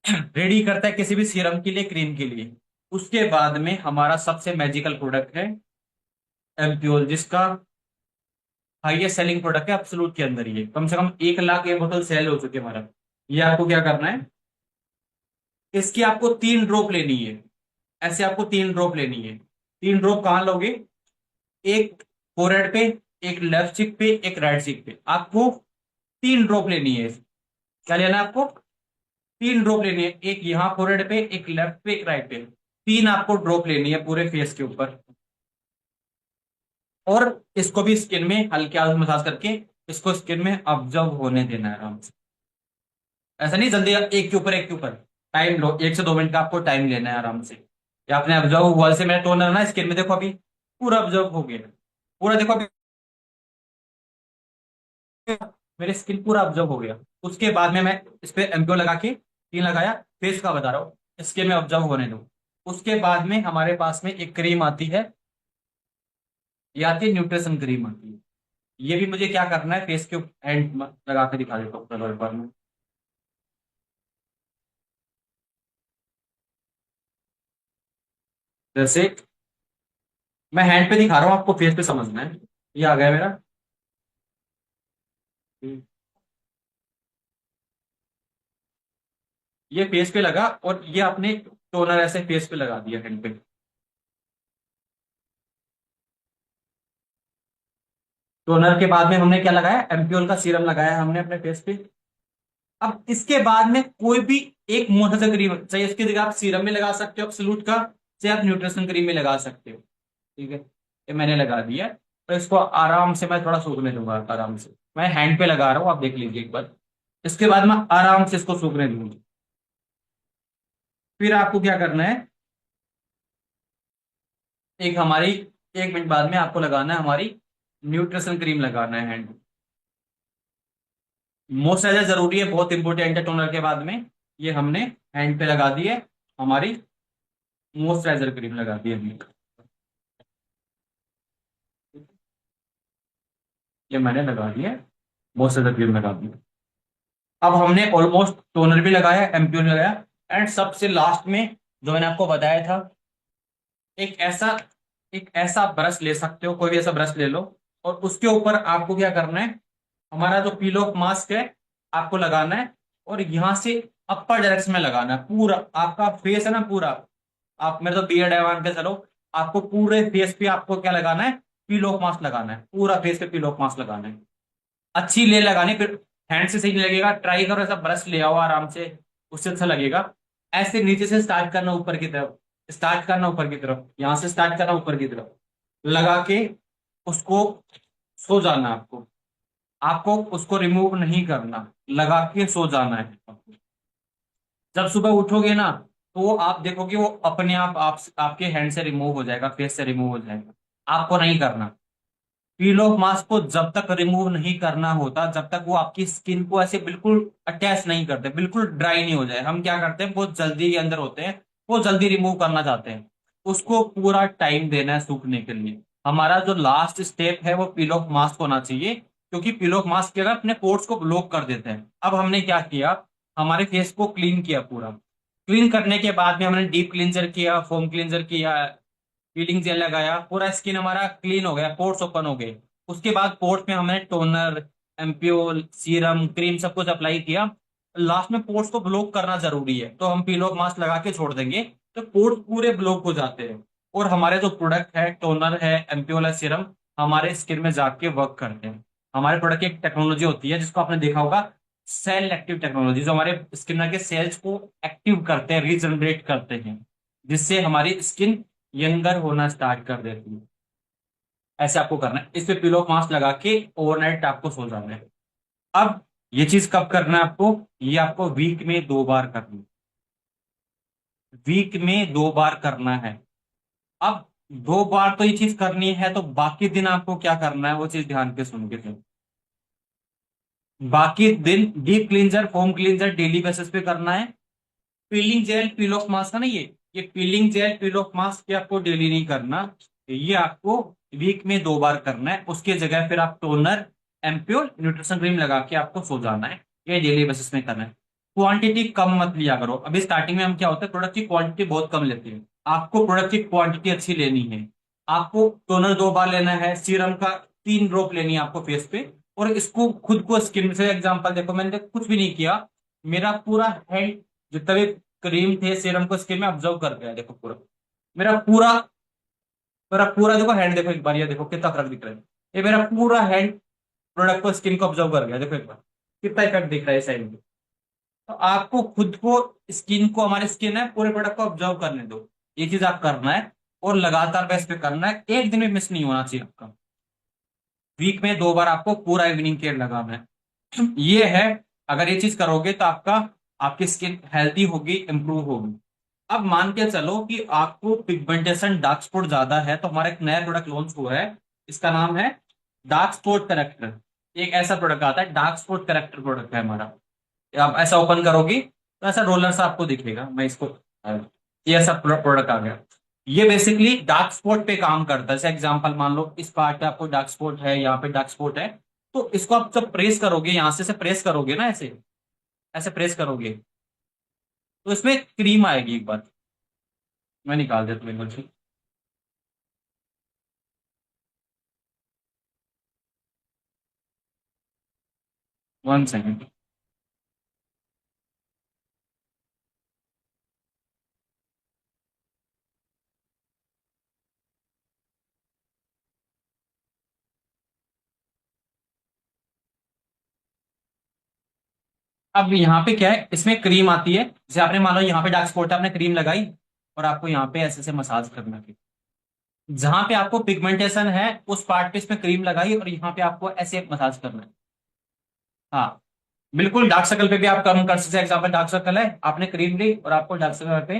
रेडी करता है किसी भी सीरम के लिए, क्रीम के लिए। उसके बाद में हमारा सबसे मैजिकल प्रोडक्ट है एम्प्योल, जिसका हाईएस्ट सेलिंग प्रोडक्ट है एब्सोल्यूट के अंदर। ये कम से कम 1 लाख ये बोतल सेल हो चुके हैं हमारा। ये आपको क्या करना है, इसकी आपको 3 ड्रॉप लेनी है। ऐसे आपको 3 ड्रॉप लेनी है। 3 ड्रॉप कहाँ लोगे, एक फोरहेड पे, एक लेफ्ट चिक पे, एक राइट चिक पे, आपको 3 ड्रॉप लेनी है। क्या लेना है आपको, 3 ड्रॉप लेनी है, एक यहाँ फोरहेड पे, एक लेफ्ट पे, एक राइट पे। 3 आपको ड्रॉप लेनी है पूरे फेस के ऊपर। और इसको भी स्किन में हल्के हाथ मसाज करके इसको स्किन में ऑब्जर्व होने देना है आराम से। ऐसा नहीं जल्दी एक के ऊपर एक के ऊपर, टाइम लो, 1 से 2 मिनट का आपको टाइम लेना है आराम से। या आपने ऑब्जर्व हुआ से मेरा टोनर है ना स्किन में, देखो अभी पूरा ऑब्जर्व हो गया, पूरा देखो अभी मेरे स्किन पूरा ऑब्जर्व हो गया। उसके बाद में मैं इस पे एमक्यू लगा के 3 लगाया, फेस का बता रहा हूँ, स्किन में ऑब्जर्व होने दो। उसके बाद में हमारे पास में एक क्रीम आती है, ये आती है न्यूट्रिशन क्रीम आती है। ये भी मुझे क्या करना है, फेस के एंड लगा के दिखा देता हूँ चलो एक बार में। जैसे मैं हैंड पे दिखा रहा हूँ, आपको फेस पे समझना है। ये आ गया मेरा। ये फेस पे लगा और ये आपने टोनर ऐसे फेस पे लगा दिया हैंड पे। टोनर के बाद में हमने क्या लगाया, एम्प्योल का सीरम लगाया हमने अपने फेस पे। अब इसके बाद में कोई भी एक मोटा क्रीम, चाहे इसकी जगह आप सीरम में लगा सकते हो एब्सोल्यूट का, चाहे आप न्यूट्रिशन क्रीम में लगा सकते हो, ठीक है। ये मैंने लगा दिया, तो इसको आराम से मैं थोड़ा सूखने दूंगा आराम से। मैं हैंड पे लगा रहा हूँ, आप देख लीजिए एक बार। इसके बाद मैं आराम से इसको सूखने दूंगा। फिर आपको क्या करना है, एक हमारी 1 मिनट बाद में आपको लगाना है हमारी न्यूट्रिशन क्रीम लगाना है हैंड। मॉइस्चराइजर जरूरी है, बहुत इंपॉर्टेंट है टोनर के बाद में। ये हमने हैंड पे लगा दी है, हमारी मॉइस्चराइजर क्रीम लगा दी है हमने। ये मैंने लगा दिया, मॉइस्चराइजर क्रीम लगा दी। अब हमने ऑलमोस्ट टोनर भी लगाया, एम्प्यूल लगाया, एंड सबसे लास्ट में जो मैंने आपको बताया था, एक ऐसा एक ऐसा ब्रश ले सकते हो, कोई भी ऐसा ब्रश ले लो, और उसके ऊपर आपको क्या करना है, हमारा जो पील ऑफ मास्क है आपको लगाना है, और यहां से अपर डायरेक्शन में लगाना है। पूरा आपका फेस है ना पूरा, आप मेरे तो बियर्ड है मान के चलो, आपको पूरे फेस पे आपको क्या लगाना है, पील ऑफ मास्क लगाना है, पूरा फेस पे पील ऑफ मास्क लगाना है। अच्छी ले लगानी, फिर हैंड से सही नहीं लगेगा, ट्राई करो ऐसा ब्रश ले आओ आराम से, उससे अच्छा लगेगा। ऐसे नीचे से स्टार्ट करना ऊपर की तरफ, स्टार्ट करना ऊपर की तरफ, यहां से स्टार्ट करना ऊपर की तरफ, लगा के उसको सो जाना आपको। आपको उसको रिमूव नहीं करना, लगा के सो जाना है। जब सुबह उठोगे ना, तो वो आप देखोगे वो अपने आप आपके हैंड से रिमूव हो जाएगा, फेस से रिमूव हो जाएगा, आपको नहीं करना। पील ऑफ मास्क को जब तक रिमूव नहीं करना होता, जब तक वो आपकी स्किन को ऐसे बिल्कुल अटैच नहीं करते, बिल्कुल ड्राई नहीं हो जाए। हम क्या करते हैं, बहुत जल्दी के अंदर होते हैं, वो जल्दी रिमूव करना चाहते हैं, उसको पूरा टाइम देना है सूखने के लिए। हमारा जो लास्ट स्टेप है वो पील ऑफ मास्क होना चाहिए, क्योंकि पील ऑफ मास्क क्या है, अपने पोर्स को ब्लॉक कर देते हैं। अब हमने क्या किया, हमारे फेस को क्लीन किया पूरा। क्लीन करने के बाद में हमने डीप क्लींजर किया, फोम क्लींजर किया, पीलिंग जेल लगाया, पूरा स्किन हमारा क्लीन हो गया, पोर्स ओपन हो गए। उसके बाद पोर्स में हमने टोनर, एम्प्योल, सीरम, क्रीम सब कुछ अप्लाई किया। लास्ट में पोर्स को ब्लॉक करना जरूरी है, तो हम पील ऑफ मास्क लगा के छोड़ देंगे, तो पोर्स पूरे ब्लॉक हो जाते हैं। और हमारे जो प्रोडक्ट है, टोनर है, एम्प्योल है, सीरम, हमारे स्किन में जाके वर्क करते हैं। हमारे प्रोडक्ट की एक टेक्नोलॉजी होती है जिसको आपने देखा होगा, सेल एक्टिव टेक्नोलॉजी, जो हमारे स्किन के सेल्स को एक्टिव करते हैं, रीजनरेट करते हैं, जिससे हमारी स्किन यंगर होना स्टार्ट कर देती है। ऐसे आपको करना है, इस पे पिलो मास्क लगा के ओवरनाइट आपको सो जाना है। अब ये चीज कब करना है आपको? ये आपको वीक में 2 बार करनी है। वीक में 2 बार करना है। अब 2 बार तो ये चीज करनी है, तो बाकी दिन आपको क्या करना है वो चीज ध्यान के सुन के सुन। बाकी दिन deep cleanser foam cleanser daily basis पे करना है। Piling jail peel of mask है ना, ये piling jail peel of mask ये आपको डेली नहीं करना। ये आपको वीक में 2 बार करना है। उसके जगह फिर आप टोनर एम्प्योर न्यूट्रिशन क्रीम लगा के आपको सो जाना है। ये डेली बेसिस में करना है। क्वांटिटी कम मत लिया करो। अभी स्टार्टिंग में हम क्या होता है, प्रोडक्ट की क्वांटिटी बहुत कम लेते हैं। आपको प्रोडक्ट की क्वांटिटी अच्छी लेनी है। आपको टोनर 2 बार लेना है, सीरम का 3 ड्रॉप लेनी है आपको फेस पे। और इसको खुद को स्किन से एग्जांपल देखो, मैंने कुछ भी नहीं किया। मेरा पूरा हैंड जितना भी क्रीम थे सीरम को स्किन में ऑब्जर्व कर गया, देखो पूरा। मेरा पूरा मेरा पूरा देखो हैंड, देखो एक बार ये देखो कितना फर्क दिख रहा है। ये मेरा पूरा हैंड प्रोडक्ट को स्किन को ऑब्जर्व कर गया, देखो एक बार कितना इफेक्ट दिख रहा है साइड में। तो आपको खुद को स्किन को, हमारी स्किन है, पूरे प्रोडक्ट को ऑब्जर्व करने दो। ये चीज आप करना है और लगातार बेस पे करना है। एक दिन भी मिस नहीं होना चाहिए आपका। वीक में 2 बार आपको पूरा इवनिंग केयर लगाना है। ये है। अगर ये चीज करोगे तो आपकी स्किन हेल्थी होगी, इंप्रूव होगी। अब मान के चलो कि आपको पिगमेंटेशन डार्क स्पॉट ज्यादा है, तो हमारा एक नया प्रोडक्ट लॉन्च हुआ है। इसका नाम है डार्क स्पॉट करेक्टर। एक ऐसा प्रोडक्ट आता है, डार्क स्पॉट करेक्टर प्रोडक्ट है हमारा। आप ऐसा ओपन करोगी तो ऐसा रोलर सा आपको दिखेगा। मैं इसको ये ऐसा प्रोडक्ट आ गया। ये बेसिकली डार्क स्पॉट पे काम करता है। जैसे एग्जांपल मान लो इस पार्ट पे आपको डार्क स्पॉट है, यहाँ पे डार्क स्पॉट है। तो इसको आप जब प्रेस करोगे, यहां से प्रेस करोगे ना, ऐसे ऐसे प्रेस करोगे, तो इसमें क्रीम आएगी। एक बार मैं निकाल देता हूँ एक बार से। 1 सेकेंड। अब यहाँ पे क्या है, इसमें क्रीम आती है। जैसे आपने मान लो यहाँ पे डार्क स्पॉट है, आपने क्रीम लगाई और आपको यहाँ पे ऐसे से मसाज करना है। जहां पे आपको पिगमेंटेशन है उस पार्ट पे इसमें क्रीम लगाई और यहाँ पे आपको ऐसे मसाज करना है। हाँ, बिल्कुल। डार्क सर्कल पे भी आप कम कर सकते हैं। एग्जाम्पल डार्क सर्कल है, आपने क्रीम ली और आपको डार्क सर्कल पे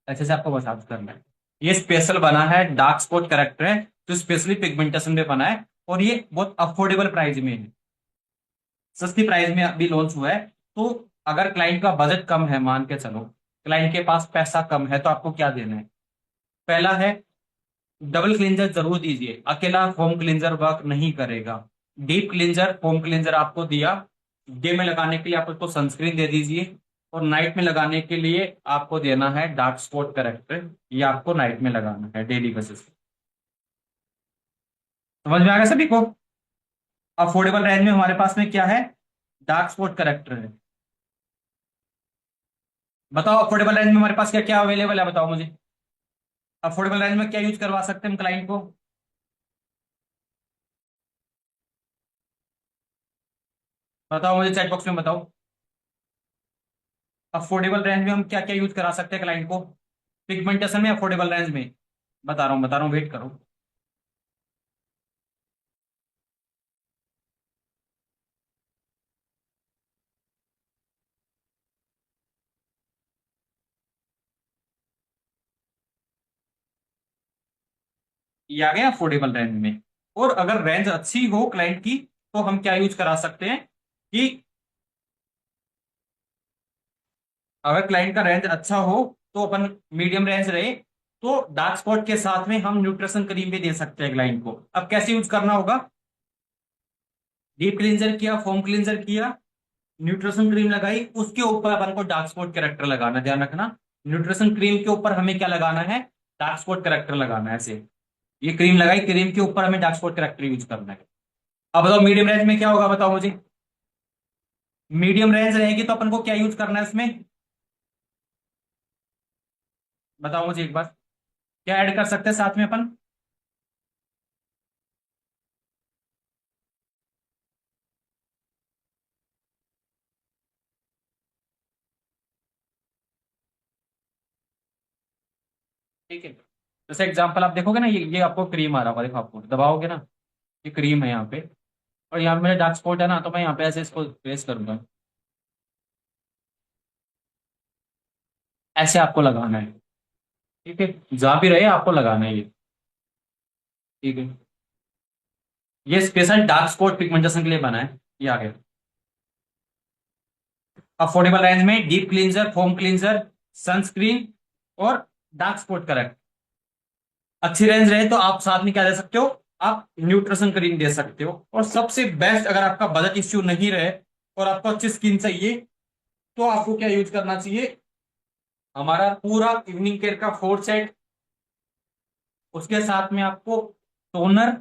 अच्छे से आपको मसाज करना है। ये स्पेशल बना है, डार्क स्पॉट करेक्टर है जो स्पेशली पिगमेंटेशन पे बना है। और ये बहुत अफोर्डेबल प्राइस में है, सस्ती प्राइस में अभी लॉन्च हुआ है। तो अगर क्लाइंट का बजट कम है, मान के चलो क्लाइंट के पास पैसा कम है, तो आपको क्या देना है? पहला है, डबल क्लींजर जरूर दीजिए। अकेला फोम क्लींजर वर्क नहीं करेगा। डीप क्लींजर फोम क्लींजर आपको दिया, डे में लगाने के लिए आप उसको सनस्क्रीन दे दीजिए। और नाइट में लगाने के लिए आपको देना है डार्क स्पॉट करेक्टर। ये आपको नाइट में लगाना है डेली बेसिस पे। समझ में आ गया सभी को? अफोर्डेबल रेंज में हमारे पास में क्या है? डार्क स्पॉट करेक्टर है। बताओ अफोर्डेबल रेंज में हमारे पास क्या क्या अवेलेबल है, बताओ मुझे। अफोर्डेबल रेंज में क्या यूज करवा सकते हैं हम क्लाइंट को? बताओ मुझे, चैट बॉक्स में बताओ। अफोर्डेबल रेंज में हम क्या क्या यूज करा सकते हैं क्लाइंट को? पिगमेंटेशन में अफोर्डेबल रेंज में बता रहा हूँ, वेट करो। ये आ गया अफोर्डेबल रेंज में। और अगर रेंज अच्छी हो क्लाइंट की, तो हम क्या यूज करा सकते हैं कि अगर क्लाइंट का रेंज अच्छा हो तो अपन मीडियम रेंज रहे, तो डार्क स्पॉट के साथ में हम न्यूट्रिशन क्रीम भी दे सकते हैं क्लाइंट को। अब कैसे यूज करना होगा? डीप क्लींजर किया, फोम क्लींजर किया, न्यूट्रिशन क्रीम लगाई, उसके ऊपर अपन को डार्क स्पॉट करेक्टर लगाना, ध्यान रखना। न्यूट्रिशन क्रीम के ऊपर हमें क्या लगाना है? डार्क स्पॉट करेक्टर लगाना है, ऐसे। ये क्रीम लगाई, क्रीम के ऊपर हमें डार्क स्पॉट करेक्टर यूज करना है। अब बताओ मीडियम रेंज में क्या होगा, बताओ मुझे। मीडियम रेंज रहेगी तो अपन को क्या यूज करना है इसमें? बताओ मुझे एक बार, क्या ऐड कर सकते हैं साथ में अपन? ठीक है, जैसे एग्जांपल आप देखोगे ना, ये आपको क्रीम आ रहा होगा, देखो आपको दबाओगे ना, ये क्रीम है यहाँ पे। और यहाँ पे मेरे डार्क स्पॉट है ना, तो मैं यहाँ पे ऐसे इसको ट्रेस करूंगा। ऐसे आपको लगाना है। ठीक है, जहां भी रहे आपको लगाना है ये। ठीक है, ये स्पेशल डार्क स्पॉट पिगमेंटेशन के लिए बना है। ये आ गया। अफोर्डेबल रेंज में deep cleanser, foam cleanser, sunscreen और डार्क स्पॉट करेक्ट। अच्छी रेंज रहे तो आप साथ में क्या दे सकते हो, आप न्यूट्रिशन क्रीम दे सकते हो। और सबसे बेस्ट, अगर आपका बजट इश्यू नहीं रहे और आपको अच्छी स्किन चाहिए, तो आपको क्या यूज करना चाहिए, हमारा पूरा इवनिंग केयर का 4 सेट। उसके साथ में आपको टोनर,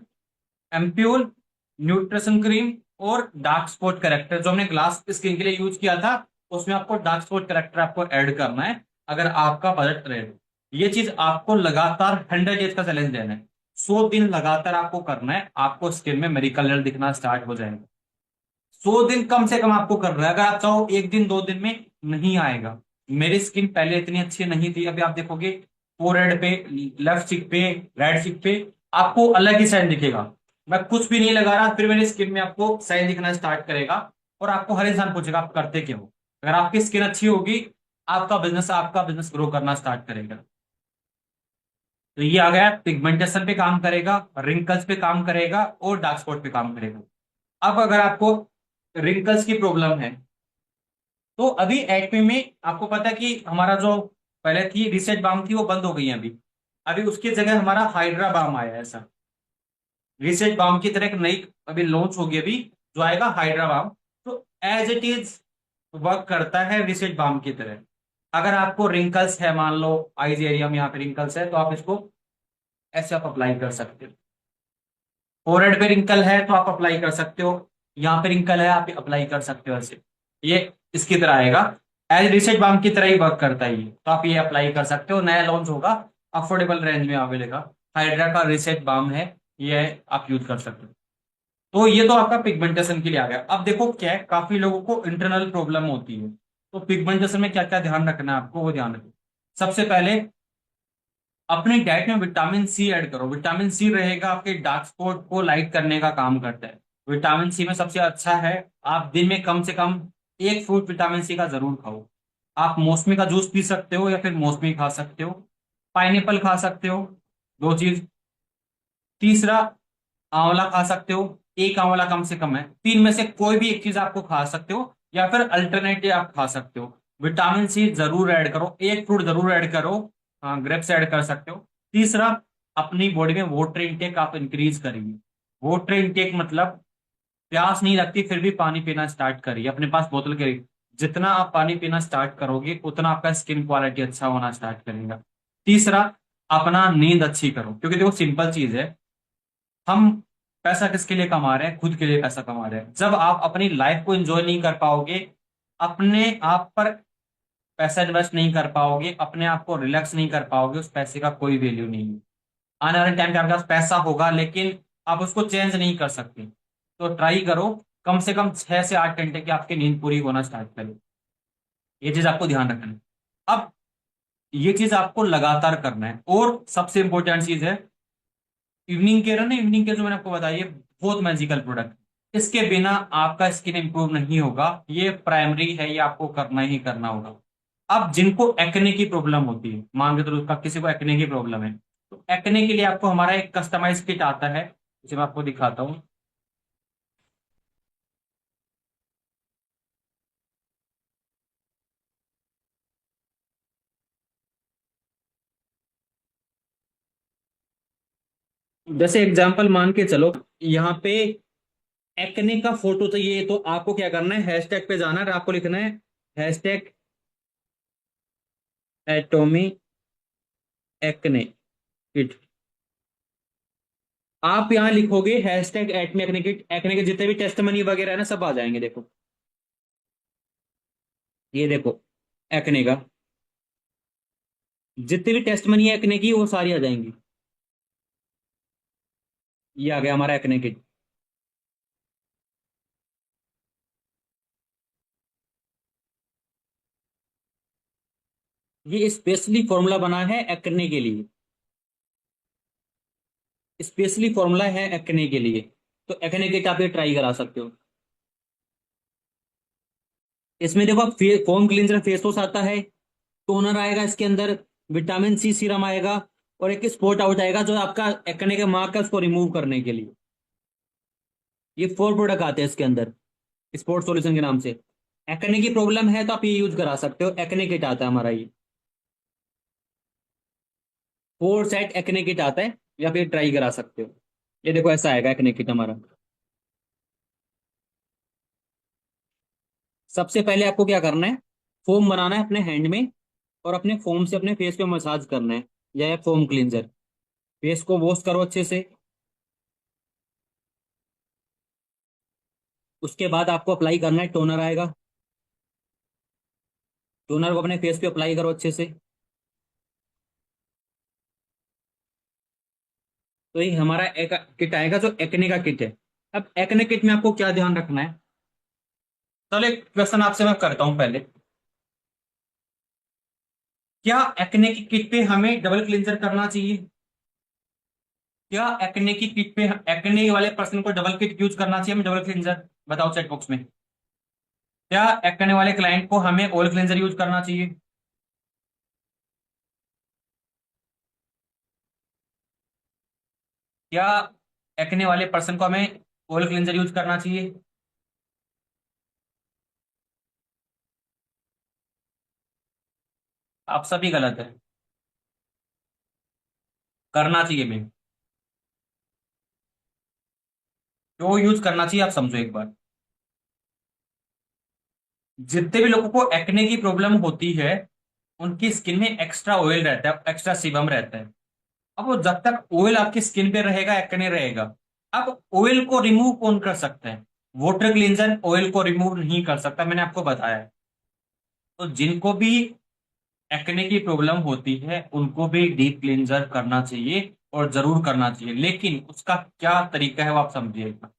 एम्प्यूल, न्यूट्रिशन क्रीम और डार्क स्पॉट करेक्टर, जो हमने ग्लास स्किन के लिए यूज किया था, उसमें आपको डार्क स्पॉट करेक्टर आपको ऐड करना है, अगर आपका बजट रहे तो। ये चीज आपको लगातार 100 डेज का चैलेंज देना है। 100 दिन लगातार आपको करना है, आपको स्किन में मेरिकल रिजल्ट दिखना स्टार्ट हो जाएगा। 100 दिन कम से कम आपको करना है। अगर आप चाहो एक दिन दो दिन में, नहीं आएगा। मेरी स्किन पहले इतनी अच्छी नहीं थी, अभी आप देखोगे फोरहेड पे, लेफ्ट चिक पे, राइट चिक पे आपको अलग ही साइन दिखेगा। मैं कुछ भी नहीं लगा रहा, फिर मेरी स्किन में आपको साइन दिखना स्टार्ट करेगा। और आपको हर इंसान पूछेगा आप करते क्यों हो। अगर आपकी स्किन अच्छी होगी, आपका बिजनेस ग्रो करना स्टार्ट करेगा। तो ये आ गया, पिगमेंटेशन पे काम करेगा, रिंकल्स पे काम करेगा और डार्क स्पॉट पे काम करेगा। अब अगर आपको रिंकल्स की प्रॉब्लम है, तो अभी एक्मे में आपको पता है कि हमारा जो पहले थी रिसेट बाम थी, वो बंद हो गई है अभी। अभी उसकी जगह हमारा हाइड्रा बाम आया है ऐसा। रिसेट बाम की तरह एक नई अभी लॉन्च होगी अभी, जो आएगा हाइड्रा बाम। तो एज इट इज वर्क करता है रिसेट बाम की तरह। अगर आपको रिंकल्स है, मान लो आईज एरिया में यहाँ पे रिंकल्स है, तो आप इसको ऐसे आप अप्लाई कर सकते हो। फोरहेड पे रिंकल है तो आप अप्लाई कर सकते हो। यहाँ पे रिंकल है, आप अप्लाई कर सकते हो ऐसे। ये इसकी तरह आएगा, एज रिसेट बाम की तरह ही वर्क करता है ये। तो आप ये अप्लाई कर सकते हो, नया लॉन्च होगा, अफोर्डेबल रेंज में अवेलेबल। हाइड्रा का रिसेट बाम है, ये आप यूज कर सकते हो। तो ये तो आपका पिगमेंटेशन के लिए आ गया। अब देखो क्या है, काफी लोगों को इंटरनल प्रॉब्लम होती है। तो पिगमेंटेशन में क्या क्या ध्यान रखना है आपको, वो ध्यान रखो। सबसे पहले अपने डाइट में विटामिन सी ऐड करो। विटामिन सी रहेगा आपके डार्क स्पॉट को लाइट करने का काम करता है। विटामिन सी में सबसे अच्छा है, आप दिन में कम से कम एक फ्रूट विटामिन सी का जरूर खाओ। आप मौसमी का जूस पी सकते हो या फिर मौसमी खा सकते हो, पाइनएप्पल खा सकते हो, दो चीज। तीसरा, आंवला खा सकते हो, एक आंवला कम से कम है। तीन में से कोई भी एक चीज आपको खा सकते हो, या फिर अल्टरनेटिव आप खा सकते हो। विटामिन सी जरूर ऐड करो, एक फ्रूट जरूर ऐड करो। हाँ, ग्रेप्स ऐड कर सकते हो। तीसरा, अपनी बॉडी में वाटर इनटेक आप इंक्रीज करिए। वाटर इनटेक मतलब प्यास नहीं लगती फिर भी पानी पीना स्टार्ट करिए, अपने पास बोतल के। जितना आप पानी पीना स्टार्ट करोगे, उतना आपका स्किन क्वालिटी अच्छा होना स्टार्ट करेगा। तीसरा, अपना नींद अच्छी करो, क्योंकि देखो सिंपल चीज है, हम पैसा किसके लिए कमा रहे हैं, खुद के लिए पैसा कमा रहे हैं। जब आप अपनी लाइफ को एंजॉय नहीं कर पाओगे, अपने आप पर पैसा इन्वेस्ट नहीं कर पाओगे, अपने आप को रिलैक्स नहीं कर पाओगे, उस पैसे का कोई वैल्यू नहीं है। आने वाले टाइम पे आपके पास पैसा होगा, लेकिन आप उसको चेंज नहीं कर सकते। तो ट्राई करो, कम से कम 6 से 8 घंटे की आपकी नींद पूरी होना स्टार्ट करो। ये चीज आपको ध्यान रखना है। अब ये चीज आपको लगातार करना है। और सबसे इंपॉर्टेंट चीज है इवनिंग केयर है ना, इवनिंग केयर जो मैंने आपको बताया, ये बहुत मैजिकल प्रोडक्ट। इसके बिना आपका स्किन इंप्रूव नहीं होगा, ये प्राइमरी है, ये आपको करना ही करना होगा। अब जिनको एक्ने की प्रॉब्लम होती है, मान के चलो किसी को एक्ने की प्रॉब्लम है, तो एक्ने के लिए आपको हमारा एक कस्टमाइज किट आता है, जिसे मैं आपको दिखाता हूँ। जैसे एग्जांपल मान के चलो, यहाँ पे एक्ने का फोटो चाहिए, तो आपको क्या करना है, हैशटैग पे जाना है और आपको लिखना है हैशटैग एटोमी एक्ने किट। आप यहाँ लिखोगे हैशटैग एटमी एक्ने किट, एक्ने के जितने भी टेस्ट मनी वगैरह है ना, सब आ जाएंगे। देखो, ये देखो, एक्ने का जितने भी टेस्ट मनी है एक्ने की, वो सारी आ जाएंगी। ये आ गया हमारा एक्ने किट। ये स्पेशली फॉर्मूला बना है एक्ने के लिए, स्पेशली फॉर्मूला है एक्ने के लिए। तो एक्ने किट आप ये ट्राई करा सकते हो। इसमें देखो आप फोम क्लींजर फेस वॉश आता है, टोनर आएगा इसके अंदर, विटामिन सी सीरम आएगा, और एक स्पॉट आउट आएगा जो आपका एक्ने के मार्क है उसको रिमूव करने के लिए। ये 4 प्रोडक्ट आते हैं इसके अंदर, स्पॉट सॉल्यूशन के नाम से। एक्ने की प्रॉब्लम है तो आप ये यूज करा सकते हो, एक्ने किट आता है हमारा ये, 4 सेट एक्ने किट आता है, या फिर ट्राई करा सकते हो। ये देखो ऐसा आएगा एक्ने किट हमारा। सबसे पहले आपको क्या करना है, फोम बनाना है अपने हैंड में, और अपने फोम से अपने फेस पे मसाज करना है, या फोम क्लींजर। फेस को वॉश करो अच्छे से। उसके बाद आपको अप्लाई करना है, टोनर आएगा, टोनर को अपने फेस पे अप्लाई करो अच्छे से। तो ये हमारा एक किट आएगा जो एक्ने का किट है। अब एक्ने किट में आपको क्या ध्यान रखना है। चलो एक क्वेश्चन आपसे मैं करता हूं पहले। क्या एक्ने की किट पे हमें डबल क्लींजर करना चाहिए? क्या एक्ने की किट पे, एक्ने वाले पर्सन को डबल किट यूज करना चाहिए, हमें डबल क्लींजर? बताओ चैट बॉक्स में। क्या एक्ने वाले क्लाइंट को हमें ऑयल क्लींजर यूज करना चाहिए? क्या एक्ने वाले पर्सन को हमें ऑयल क्लींजर यूज करना चाहिए? आप सभी गलत है। करना चाहिए मैं। क्यों यूज करना चाहिए आप समझो एक बार। जितने भी लोगों को एक्ने की प्रॉब्लम होती है उनकी स्किन में एक्स्ट्रा ऑयल रहता है, एक्स्ट्रा सीबम रहता है। अब वो जब तक ऑयल आपकी स्किन पे रहेगा, एक्ने रहेगा। अब ऑयल को रिमूव कौन कर सकता है? वाटर क्लींजर ऑयल को रिमूव नहीं कर सकता, मैंने आपको बताया है। तो जिनको भी एक्ने की प्रॉब्लम होती है उनको भी डीप क्लींजर करना चाहिए, और जरूर करना चाहिए, लेकिन उसका क्या तरीका है वो आप समझिएगा।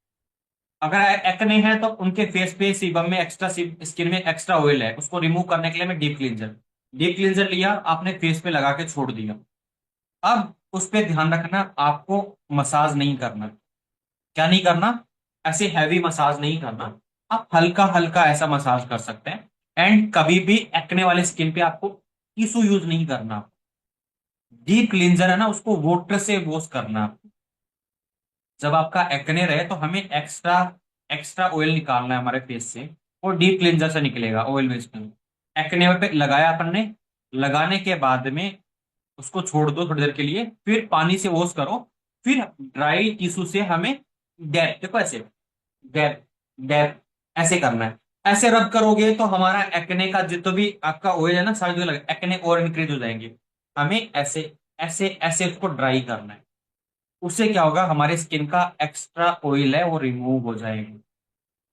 अगर एक्ने है तो उनके फेस पे सीबम में एक्स्ट्रा, स्किन में एक्स्ट्रा ऑयल है, उसको रिमूव करने के लिए मैं डीप क्लींजर, डीप क्लींजर लिया आपने फेस पे लगा के छोड़ दिया। अब उस पे ध्यान रखना, आपको मसाज नहीं करना। क्या नहीं करना? ऐसे हैवी मसाज नहीं करना। आप हल्का हल्का ऐसा मसाज कर सकते हैं। एंड कभी भी एक्ने वाले स्किन पे आपको टिश्यू यूज नहीं करना। डीप क्लींजर है ना, उसको वाटर से वॉश करना। जब आपका एक्ने रहे तो हमें एक्स्ट्रा एक्स्ट्रा ऑयल निकालना है हमारे फेस से, और डीप क्लींजर से निकलेगा ऑयल वेस्ट। एक्ने पे लगाया अपन ने, लगाने के बाद में उसको छोड़ दो थोड़ी देर के लिए, फिर पानी से वॉश करो। फिर ड्राई टिश्यू से हमें डैप, देखो ऐसे, डैप डैप ऐसे करना है। ऐसे रब करोगे तो हमारा एक्ने का जितना भी आपका ऑयल है ना, सारी जगह लगे, एक्ने और इंक्रीज हो जाएंगे। हमें ऐसे ऐसे ऐसे उसको ड्राई करना है। उससे क्या होगा, हमारे स्किन का एक्स्ट्रा ऑयल है वो रिमूव हो जाएगी।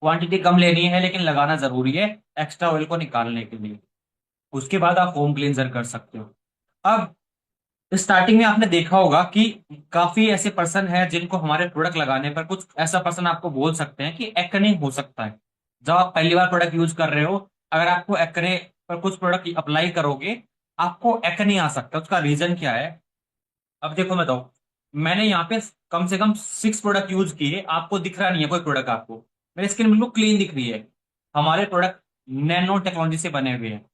क्वांटिटी कम लेनी है लेकिन लगाना जरूरी है एक्स्ट्रा ऑयल को निकालने के लिए। उसके बाद आप होम क्लींजर कर सकते हो। अब स्टार्टिंग में आपने देखा होगा कि काफी ऐसे पर्सन हैं जिनको हमारे प्रोडक्ट लगाने पर, कुछ ऐसा पर्सन आपको बोल सकते हैं कि एक्ने हो सकता है। जब आप पहली बार प्रोडक्ट यूज कर रहे हो, अगर आपको एक्ने पर कुछ प्रोडक्ट अप्लाई करोगे, आपको एक्ने आ सकता है। उसका रीजन क्या है? अब देखो मैं बताऊं, मैंने यहाँ पे कम से कम 6 प्रोडक्ट यूज किए, आपको दिख रहा नहीं है कोई प्रोडक्ट आपको। मेरी स्किन बिल्कुल क्लीन दिख रही है। हमारे प्रोडक्ट नैनो टेक्नोलॉजी से बने हुए हैं।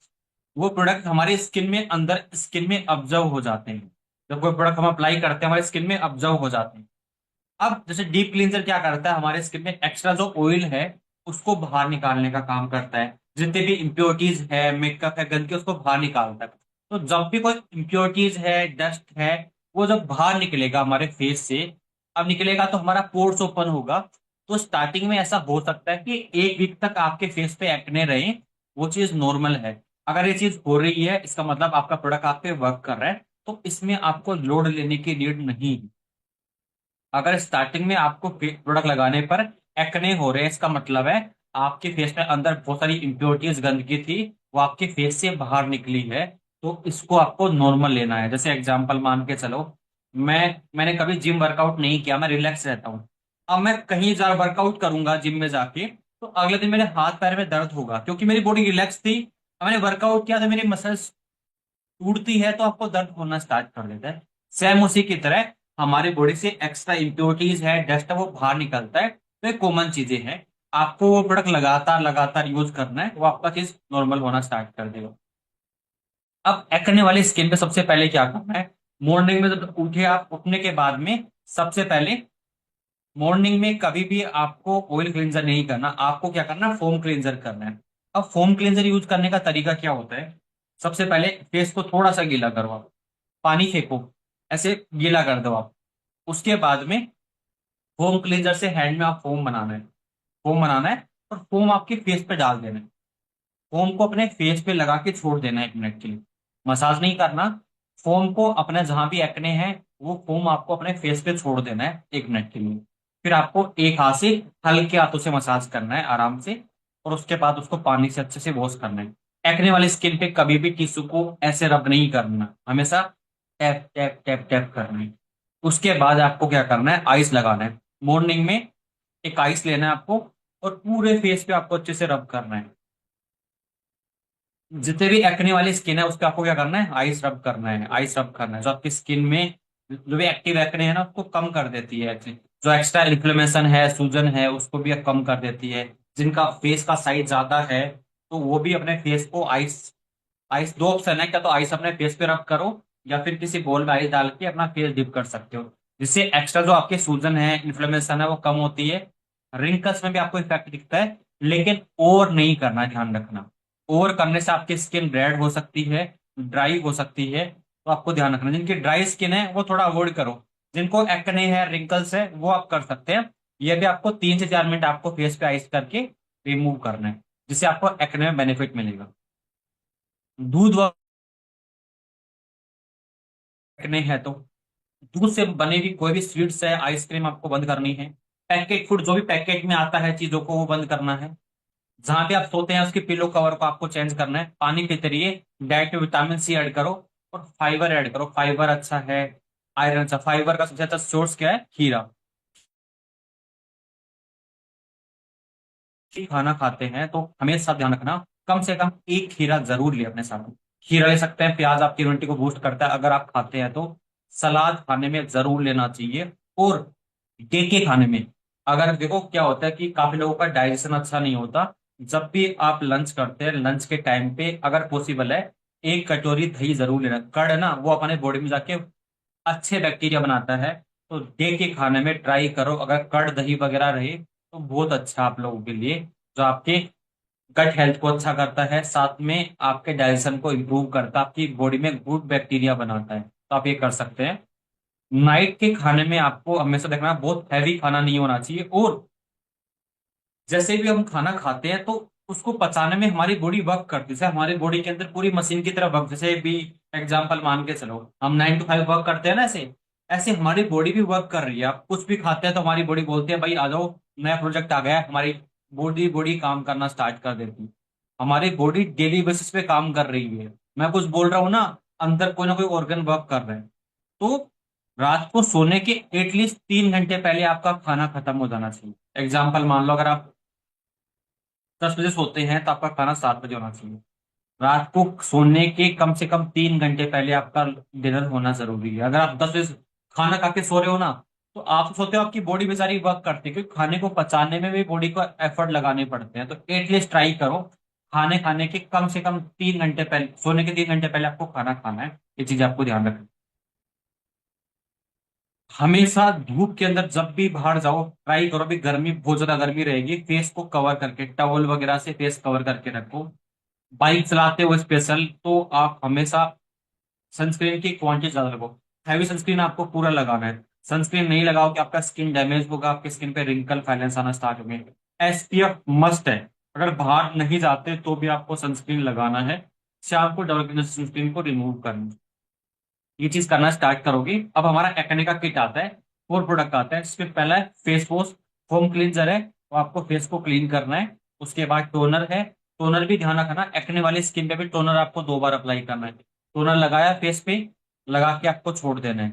वो प्रोडक्ट हमारे स्किन में, अंदर स्किन में ऑब्जर्व हो जाते हैं। जब कोई प्रोडक्ट हम अप्लाई करते हैं हमारे स्किन में ऑब्जर्व हो जाते हैं। अब जैसे डीप क्लींजर क्या करता है, हमारे स्किन में एक्स्ट्रा जो ऑयल है उसको बाहर निकालने का काम करता है। जितने भी इम्प्योरिटीज है, मेकअप है, गंदगी, उसको बाहर निकालता है। तो जब भी कोई इम्प्योरिटीज है, डस्ट है, वो जब बाहर निकलेगा हमारे फेस से, अब निकलेगा तो हमारा पोर्स ओपन होगा। तो स्टार्टिंग में ऐसा हो सकता है कि 1 वीक तक आपके फेस पे एक्ने रहे। वो चीज नॉर्मल है। अगर ये चीज हो रही है इसका मतलब आपका प्रोडक्ट आप पे वर्क कर रहा है, तो इसमें आपको लोड लेने की नीड नहीं है। अगर स्टार्टिंग में आपको प्रोडक्ट लगाने पर एक्ने हो रहे हैं, इसका मतलब है आपके फेस में अंदर बहुत सारी इम्प्योरिटीज, गंदगी थी, वो आपके फेस से बाहर निकली है। तो इसको आपको नॉर्मल लेना है। जैसे एग्जांपल मान के चलो, मैंने कभी जिम वर्कआउट नहीं किया, मैं रिलैक्स रहता हूँ। अब मैं कहीं जा वर्कआउट करूंगा जिम में जाके, तो अगले दिन मेरे हाथ पैर में दर्द होगा क्योंकि मेरी बॉडी रिलैक्स थी। अब मैंने वर्कआउट किया तो मेरी मसल्स टूटती है तो आपको दर्द होना स्टार्ट कर देता है। सेम उसी की तरह हमारी बॉडी से एक्स्ट्रा इम्प्योरिटीज है, डस्ट है, वो बाहर निकलता है। तो ये कॉमन चीजें हैं। आपको वो प्रोडक्ट लगातार लगातार यूज करना है, वो आपका चीज नॉर्मल होना स्टार्ट कर देगा। अब एक्ने वाली स्किन पे सबसे पहले क्या करना है, मॉर्निंग में जब उठे आप, उठने के बाद में सबसे पहले मॉर्निंग में कभी भी आपको ऑयल क्लींजर नहीं करना, आपको क्या करना है, फोम क्लींजर करना है। अब फोम क्लींजर यूज करने का तरीका क्या होता है, सबसे पहले फेस को थोड़ा सा गीला करो आप, पानी फेंको, ऐसे गीला कर दो आप। उसके बाद में फोम क्लींजर से हैंड में आप फोम बनाना है, फोम बनाना है, और फोम आपके फेस पे डाल देना है। फोम को अपने फेस पे लगा के छोड़ देना है 1 मिनट के लिए, मसाज नहीं करना। फोम को अपने जहां भी एक्ने हैं, वो फोम आपको अपने फेस पे छोड़ देना है 1 मिनट के लिए। फिर आपको एक हाथ से हल्के हाथों से मसाज करना है आराम से, और उसके बाद उसको पानी से अच्छे से वॉश करना है। एक्ने वाली स्किन पे कभी भी टिश्यू को ऐसे रब नहीं करना, हमेशा टैप टैप टैप टैप करना है। उसके बाद आपको क्या करना है, आइस लगाना है। मॉर्निंग में एक आइस लेना है आपको, और पूरे फेस पे आपको अच्छे से रब करना है। जितने भी एक्ने वाली स्किन है उस पे आपको क्या करना है, आइस रब करना है, आइस रब करना है, जो आपकी स्किन में जो भी एक्टिव एक्ने है ना उसको कम कर देती है actually। जो एक्स्ट्रा इन्फ्लेमेशन है, सूजन है, उसको भी कम कर देती है। जिनका फेस का साइज ज्यादा है, तो वो भी अपने फेस को आइस, आइस दो ऑप्शन है, क्या तो आइस अपने फेस पे रब करो, या फिर किसी बोल में आइस डाल के अपना फेस डिप कर सकते हो। जिससे एक्स्ट्रा जो आपके सूजन है, इन्फ्लेमेशन है, वो कम होती है। रिंकल्स में भी आपको इफेक्ट दिखता है, लेकिन और नहीं करना, ध्यान रखना। ओवर करने से आपकी स्किन रेड हो सकती है, ड्राई हो सकती है। तो आपको ध्यान रखना, जिनकी ड्राई स्किन है वो थोड़ा अवॉइड करो। जिनको एक्ने है, रिंकल्स है, वो आप कर सकते हैं। ये भी आपको 3 से 4 मिनट आपको फेस पे आइस करके रिमूव करना है, जिससे आपको एक्ने में बेनिफिट मिलेगा। दूध एक्ने है तो दूध से बनी हुई कोई भी स्वीट्स है, आइसक्रीम आपको बंद करनी है। पैकेट फूड जो भी पैकेट में आता है चीजों को, वो बंद करना है। जहां पे आप सोते हैं उसके पिलो कवर को आपको चेंज करना है। पानी पीते रहिए, डाइट में विटामिन सी ऐड करो, और फाइबर ऐड करो। फाइबर अच्छा है, आयरन अच्छा। फाइबर का सबसे अच्छा सोर्स क्या है, खीरा। खाना खाते हैं तो हमेशा ध्यान रखना, कम से कम एक खीरा जरूर ले अपने साथ। खीरा ले सकते हैं, प्याज आपकी इम्यूनिटी को बूस्ट करता है अगर आप खाते हैं तो। सलाद खाने में जरूर लेना चाहिए। और डे के खाने में, अगर देखो क्या होता है कि काफी लोगों का डाइजेशन अच्छा नहीं होता। जब भी आप लंच करते हैं, लंच के टाइम पे अगर पॉसिबल है, 1 कटोरी दही जरूर लेना। कर्ड है ना, वो अपने बॉडी में जाके अच्छे बैक्टीरिया बनाता है। तो डे के खाने में ट्राई करो, अगर कर्ड दही वगैरह रहे तो बहुत अच्छा आप लोगों के लिए, जो आपके गट हेल्थ को अच्छा करता है, साथ में आपके डाइजेशन को इम्प्रूव करता है, आपकी बॉडी में गुड बैक्टीरिया बनाता है। तो आप ये कर सकते हैं। नाइट के खाने में आपको हमेशा देखना बहुत हैवी खाना नहीं होना चाहिए। और जैसे भी हम खाना खाते हैं तो उसको पचाने में हमारी बॉडी वर्क करती है, जैसे हमारी बॉडी के अंदर पूरी मशीन की तरह वर्क, जैसे भी एग्जांपल मान के चलो, हम 9 to 5 वर्क करते हैं ना, ऐसे ऐसे हमारी बॉडी भी वर्क कर रही है। आप कुछ भी खाते हैं तो हमारी बॉडी बोलती है भाई आ जाओ, नया प्रोजेक्ट आ गया है। हमारी बॉडी बॉडी काम करना स्टार्ट कर देती है। हमारी बॉडी डेली बेसिस पे काम कर रही है। मैं कुछ बोल रहा हूँ ना, अंदर कोई ना कोई ऑर्गन वर्क कर रहे हैं। तो रात को सोने के एटलीस्ट 3 घंटे पहले आपका खाना खत्म हो जाना चाहिए। एग्जाम्पल मान लो, अगर आप 10 बजे सोते हैं तो आपका खाना 7 बजे होना चाहिए। रात को सोने के कम से कम 3 घंटे पहले आपका डिनर होना जरूरी है। अगर आप 10 बजे खाना खा के सो रहे हो ना, तो आप सोते हो, आपकी बॉडी बेचारी वर्क करती है, क्योंकि खाने को पचाने में भी बॉडी को एफर्ट लगाने पड़ते हैं। तो एटलीस्ट ट्राई करो, खाने खाने के कम से कम 3 घंटे पहले, सोने के 3 घंटे पहले आपको खाना खाना है। ये चीज आपको ध्यान रखना। हमेशा धूप के अंदर जब भी बाहर जाओ, ट्राई करो, भी गर्मी बहुत ज्यादा गर्मी रहेगी, फेस को कवर करके, टवल वगैरह से फेस कवर करके रखो। बाइक चलाते हो स्पेशल, तो आप हमेशा सनस्क्रीन की क्वांटिटी ज्यादा रखो। हैवी सनस्क्रीन आपको पूरा लगाना है। सनस्क्रीन नहीं लगाओगे आपका स्किन डैमेज होगा, आपके स्किन पे रिंकल फैलेंस आना स्टार्ट होंगे। एसपीएफ मस्ट है, अगर बाहर नहीं जाते तो भी आपको सनस्क्रीन लगाना है। शाम को डबल सनस्क्रीन को रिमूव करना है। ये चीज करना स्टार्ट करोगी। अब हमारा एक्ने का किट आता है, 4 प्रोडक्ट आता है। इसमें पहला है फेस वॉश, फोम क्लींजर है, वो आपको फेस को क्लीन करना है। उसके बाद टोनर है। टोनर भी ध्यान रखना, एक्ने वाली स्किन पे भी टोनर आपको 2 बार अप्लाई करना है। टोनर लगाया फेस पे, लगा के आपको छोड़ देना है।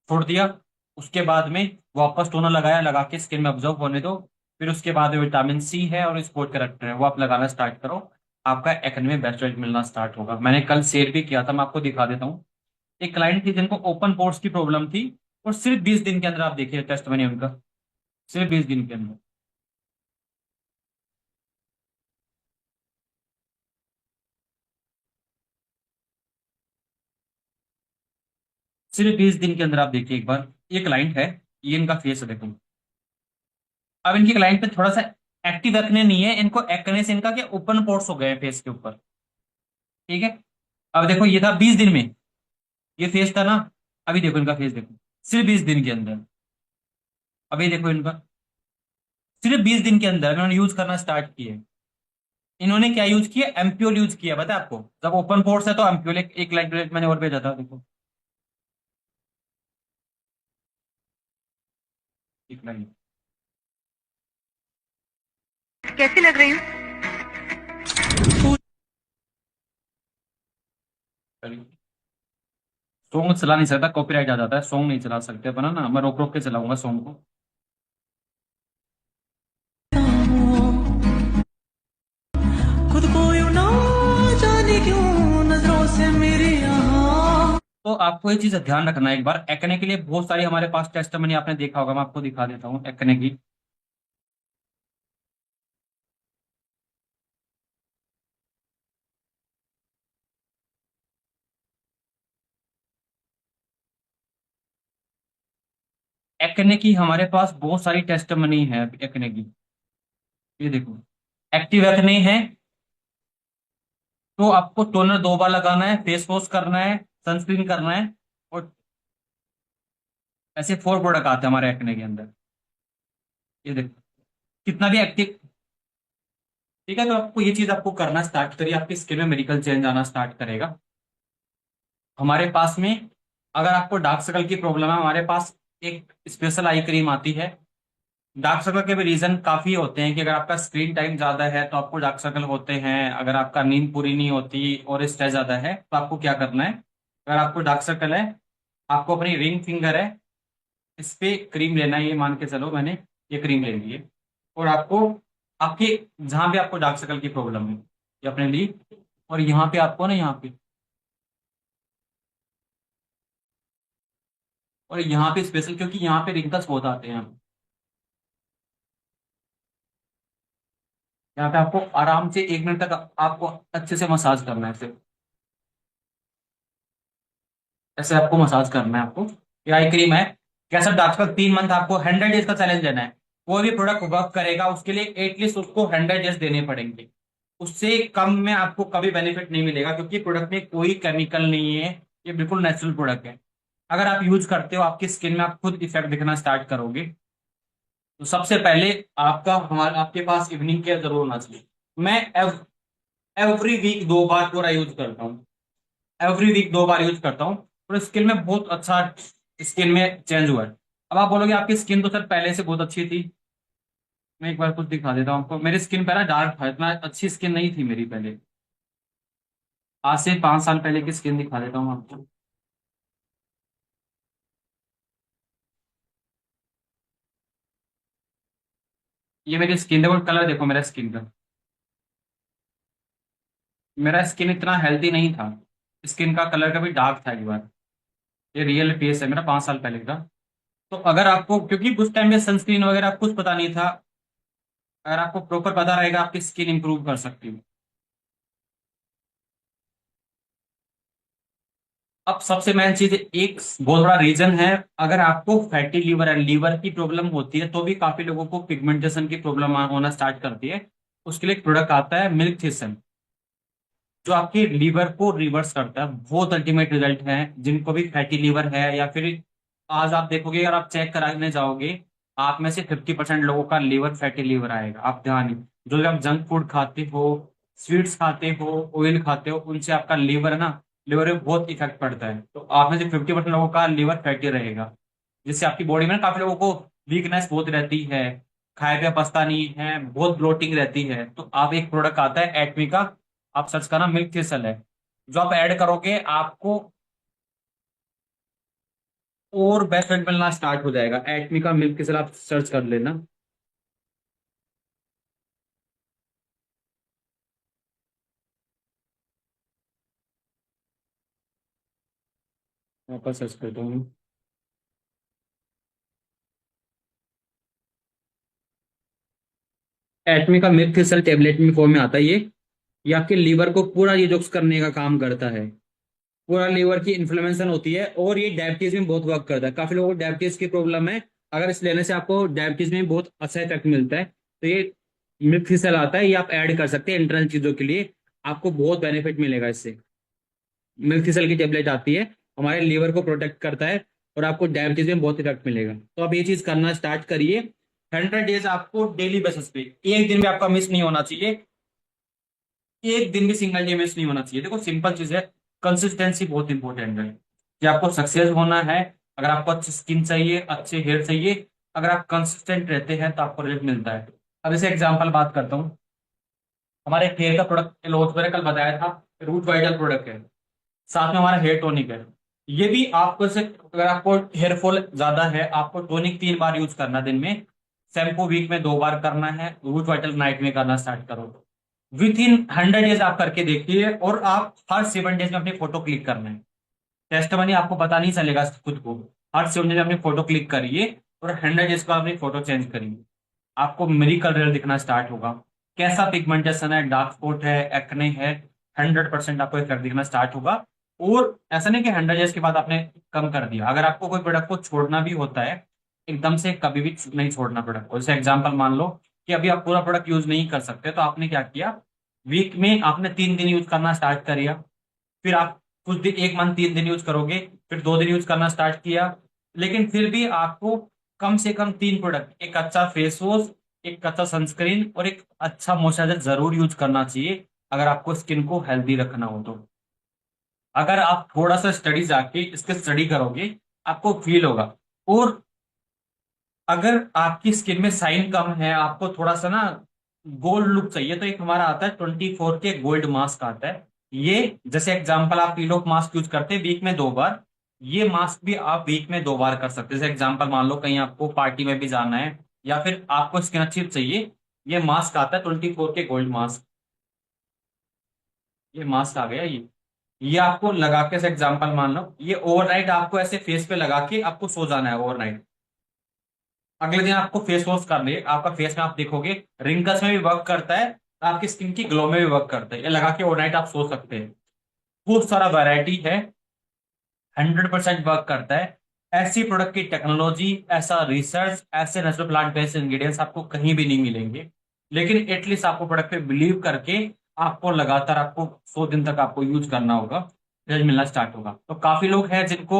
छोड़ दिया, उसके बाद में वापस टोनर लगाया, लगा के स्किन में ऑब्जर्व होने दो। फिर उसके बाद विटामिन सी है और स्पोर्ट करेक्टर है, वो आप लगाना स्टार्ट करो। आपका एक्ने में बेस्ट रिजल्ट मिलना स्टार्ट होगा। मैंने कल शेयर भी किया था, मैं आपको दिखा देता हूँ। एक क्लाइंट थी जिनको ओपन पोर्स की प्रॉब्लम थी, और सिर्फ 20 दिन के अंदर आप देखिए टेस्ट मैंने उनका, सिर्फ 20 दिन के अंदर। सिर्फ 20 दिन के अंदर आप देखिए एक बार। ये क्लाइंट है, ये इनका फेस है देखो। अब इनकी क्लाइंट पे थोड़ा सा एक्टिव एक्ने नहीं है, इनको एक्ने से इनका क्या ओपन पोर्स हो गए हैं फेस के ऊपर। ठीक है। अब देखो ये था 20 दिन में, ये फेस था ना। अभी देखो इनका फेस देखो, सिर्फ 20 दिन के अंदर। अभी देखो इनका, सिर्फ 20 दिन के अंदर इन्होंने यूज करना स्टार्ट किए। इन्होंने क्या यूज किया, एम्प्योल यूज किया, पता है आपको। जब ओपन पोर्स है तो एम्प्योल, एक लाइट मैंने और भेजा था देखो, एक लाइन। कैसी लग रही हूँ? सॉन्ग चला नहीं सकता, कॉपीराइट आ जाता है, सॉन्ग नहीं चला सकते अपन, है ना। मैं रोक रोक के चलाऊंगा सॉन्ग को। खुद को यूं ना जाने क्यों नजरों से मेरी यहाँ। तो आपको ये चीज ध्यान रखना है एक बार। एक्ने के लिए बहुत सारी हमारे पास टेस्ट मैंने आपने देखा होगा, मैं आपको दिखा देता हूँ एक्ने की। एक्ने की हमारे पास बहुत सारी टेस्ट मनी है एक्ने की। ये देखो, एक्टिव एक्ने है तो आपको टोनर 2 बार लगाना है, फेस वॉश करना है, सनस्क्रीन करना है। और ऐसे 4 प्रोडक्ट आते हैं हमारे एक्ने के अंदर। ये देखो, कितना भी एक्टिव। ठीक है, तो आपको ये चीज आपको करना स्टार्ट करिए, आपकी स्किन में मेडिकल चेंज आना स्टार्ट करेगा। हमारे पास में, अगर आपको डार्क सर्कल की प्रॉब्लम है, हमारे पास एक स्पेशल आई क्रीम आती है। डार्क सर्कल के भी रीजन काफी होते हैं कि अगर आपका स्क्रीन टाइम ज्यादा है तो आपको डार्क सर्कल होते हैं, अगर आपका नींद पूरी नहीं होती और स्ट्रेस ज्यादा है तो आपको क्या करना है। अगर आपको डार्क सर्कल है, आपको अपनी रिंग फिंगर है, इस पे क्रीम लेना है। ये मान के चलो मैंने ये क्रीम ले ली है, और आपको आपके जहां भी आपको डार्क सर्कल की प्रॉब्लम है ये अपने ली। और यहाँ पे आपको ना, यहाँ पे और यहाँ पे स्पेशल, क्योंकि यहाँ पे रिंकल्स बहुत आते हैं। यहाँ पे आपको आराम से 1 मिनट तक आपको अच्छे से मसाज करना है सिर्फ। ऐसे आपको मसाज करना है आपको। ये आई क्रीम है, कैसा डार्क सर्कल 3 मंथ, आपको 100 डेज का चैलेंज लेना है। कोई भी प्रोडक्ट वर्क करेगा उसके लिए एटलीस्ट उसको 100 डेज देने पड़ेंगे। उससे कम में आपको कभी बेनिफिट नहीं मिलेगा, क्योंकि प्रोडक्ट में कोई केमिकल नहीं है। ये बिल्कुल नेचुरल प्रोडक्ट है। अगर आप यूज करते हो, आपकी स्किन में आप खुद इफेक्ट दिखना स्टार्ट करोगे। तो सबसे पहले आपका हमारे आपके पास इवनिंग केयर जरूर होना चाहिए। मैं एवरी वीक 2 बार पूरा यूज करता हूँ। एवरी वीक 2 बार यूज करता हूँ, और स्किन में बहुत अच्छा, स्किन में चेंज हुआ है। अब आप बोलोगे आपकी स्किन तो सर पहले से बहुत अच्छी थी। मैं एक बार कुछ दिखा देता हूँ आपको। मेरी स्किन पहले डार्क था, इतना अच्छी स्किन नहीं थी मेरी पहले। आज से 5 साल पहले की स्किन दिखा देता हूँ आपको। ये मेरी स्किन, देखो कलर देखो मेरा स्किन का। मेरा स्किन इतना हेल्दी नहीं था, स्किन का कलर कभी डार्क था एक बार। ये रियल फेस है मेरा 5 साल पहले का। तो अगर आपको, क्योंकि उस टाइम में सनस्क्रीन वगैरह कुछ पता नहीं था, अगर आपको प्रॉपर पता रहेगा आपकी स्किन इंप्रूव कर सकती है। अब सबसे मेन चीज, एक बहुत बड़ा रीजन है। अगर आपको फैटी लीवर है, लीवर की प्रॉब्लम होती है, तो भी काफी लोगों को पिगमेंटेशन की प्रॉब्लम होना स्टार्ट करती है। उसके लिए एक प्रोडक्ट आता है मिल्क थिसन, जो आपके लीवर को रिवर्स करता है। बहुत अल्टीमेट रिजल्ट है जिनको भी फैटी लीवर है, या फिर आज आप देखोगे अगर आप चेक कराने जाओगे, आप में से 50% लोगों का लीवर फैटी लीवर आएगा। आप ध्यान, जो भी आप जंक फूड खाते हो, स्वीट्स खाते हो, ऑयल खाते हो, उनसे आपका लीवर है ना, लिवर में बहुत इफेक्ट पड़ता है। तो आप में से 50% लोगों का लीवर फैटी रहेगा, जिससे आपकी बॉडी में ना काफी लोगों को वीकनेस बहुत रहती है, खाए पे पछता नहीं है, बहुत ब्लोटिंग रहती है। तो आप, एक प्रोडक्ट आता है एटमी का, आप सर्च करना, मिल्क थिसल है, जो आप ऐड करोगे आपको और बेस्ट रिजल्ट मिलना स्टार्ट हो जाएगा। एटमी का मिल्क थिसल आप सर्च कर लेना। वापस सर्च करता हूँ। एटमी का मिथिसल टेबलेट में फॉर्म में आता है ये आपके लीवर को पूरा डिटॉक्स करने का काम करता है। पूरा लीवर की इन्फ्लेमेशन होती है और ये डायबिटीज में बहुत वर्क करता है। काफी लोगों को डायबिटीज की प्रॉब्लम है, अगर इस लेने से आपको डायबिटीज में बहुत अच्छा इफेक्ट मिलता है। तो ये मिथिसल आता है, ये आप ऐड कर सकते हैं इंटरनल चीजों के लिए, आपको बहुत बेनिफिट मिलेगा इससे। मिल्थिसल की टेबलेट आती है, हमारे लीवर को प्रोटेक्ट करता है और आपको डायबिटीज में बहुत इफेक्ट मिलेगा। तो आप ये चीज करना स्टार्ट करिए। 100 डेज आपको डेली बेसिस पे, एक दिन भी आपका मिस नहीं होना चाहिए, एक दिन भी सिंगल डे मिस नहीं होना चाहिए। देखो सिंपल चीज है, कंसिस्टेंसी बहुत इंपॉर्टेंट है कि आपको सक्सेस होना है। अगर आपको अच्छी स्किन चाहिए, अच्छे हेयर चाहिए, अगर आप कंसिस्टेंट रहते हैं तो आपको रिजल्ट मिलता है। अब इसे एग्जांपल बात करता हूँ, हमारे हेयर का प्रोडक्ट लोथ मैंने कल बताया था, रूट वाइटल प्रोडक्ट है, साथ में हमारा हेयर टॉनिक है। ये भी आपको से, अगर आपको हेयर फॉल ज्यादा है, आपको टॉनिक 3 बार यूज करना दिन में, शैम्पू वीक में 2 बार करना है, रूट वाइटल नाइट में करना स्टार्ट करो। विथ इन 100 डेज आप करके देखिए, और आप हर 7 डेज में अपनी फोटो क्लिक करना है। टेस्टमनी आपको पता नहीं चलेगा खुद को। हर 7 डेज में अपनी फोटो क्लिक करिए और 100 डेज को अपनी फोटो चेंज करिए, आपको मेरिकल रिजल्ट दिखना स्टार्ट होगा। कैसा पिगमेंटेशन है, डार्क स्पॉट है, एक्ने है, 100% आपको इफेक्ट दिखना स्टार्ट होगा। और ऐसा नहीं कि 100 डेज के बाद आपने कम कर दिया। अगर आपको कोई प्रोडक्ट को छोड़ना भी होता है, एकदम से कभी भी नहीं छोड़ना प्रोडक्ट को। जैसे एग्जांपल मान लो कि अभी आप पूरा प्रोडक्ट यूज नहीं कर सकते, तो आपने क्या किया, वीक में आपने 3 दिन यूज करना स्टार्ट कर दिया, फिर आप कुछ दिन, एक मंथ 3 दिन यूज करोगे, फिर 2 दिन यूज करना स्टार्ट किया। लेकिन फिर भी आपको कम से कम 3 प्रोडक्ट, एक अच्छा फेस वॉश, एक अच्छा सनस्क्रीन और एक अच्छा मॉइस्चराइजर जरूर यूज करना चाहिए, अगर आपको स्किन को हेल्दी रखना हो तो। अगर आप थोड़ा सा स्टडी जाके इसके स्टडी करोगे, आपको फील होगा। और अगर आपकी स्किन में साइन कम है, आपको थोड़ा सा ना गोल्ड लुक चाहिए, तो एक हमारा आता है 24 के गोल्ड मास्क आता है। ये जैसे एग्जांपल आप पीलो मास्क यूज करते हैं वीक में 2 बार, ये मास्क भी आप वीक में 2 बार कर सकते हैं। जैसे एग्जांपल मान लो कहीं आपको पार्टी में भी जाना है, या फिर आपको स्किन अच्छी चाहिए, ये मास्क आता है 24 के गोल्ड मास्क। ये मास्क आ गया, ये आपको लगा के, जैसे एग्जांपल मान लो, ये ओवरनाइट आपको ऐसे फेस पे लगा के आपको सो जाना है ओवरनाइट। अगले दिन आपको फेस वॉश कर ले, आपका फेस में आप देखोगे रिंकल्स में भी वर्क करता है, आपकी स्किन की ग्लो में भी वर्क करता है। ये लगा के ओवरनाइट आप सो सकते हैं। बहुत सारा वैरायटी है, 100% वर्क करता है। ऐसी प्रोडक्ट की टेक्नोलॉजी, ऐसा रिसर्च, ऐसे नेचुरल प्लांट बेस्ड इंग्रेडिएंट्स आपको कहीं भी नहीं मिलेंगे। लेकिन एटलीस्ट आपको प्रोडक्ट पे बिलीव करके आपको लगातार, आपको 100 दिन तक आपको यूज करना होगा, रिजल्ट मिलना स्टार्ट होगा। तो काफी लोग हैं जिनको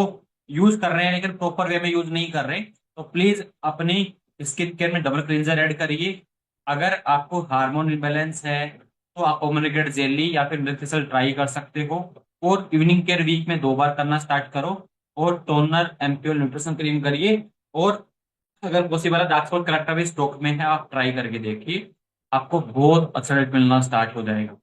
यूज कर रहे हैं लेकिन प्रॉपर वे में यूज नहीं कर रहे, तो प्लीज अपनी स्किन केयर में डबल क्लींजर ऐड करिए। अगर आपको हार्मोन इम्बैलेंस है तो आप पोमेग्रेनेट जेली या फिर मिल्क ट्राई कर सकते हो। और इवनिंग केयर वीक में 2 बार करना स्टार्ट करो। और टोनर, एमप्योर न्यूट्रिशन क्रीम करिए। और अगर पॉसिबल है डार्क स्पॉट करेक्टर भी स्टॉक में है, आप ट्राई करके देखिए, आपको बहुत अच्छा रिजल्ट मिलना स्टार्ट हो जाएगा।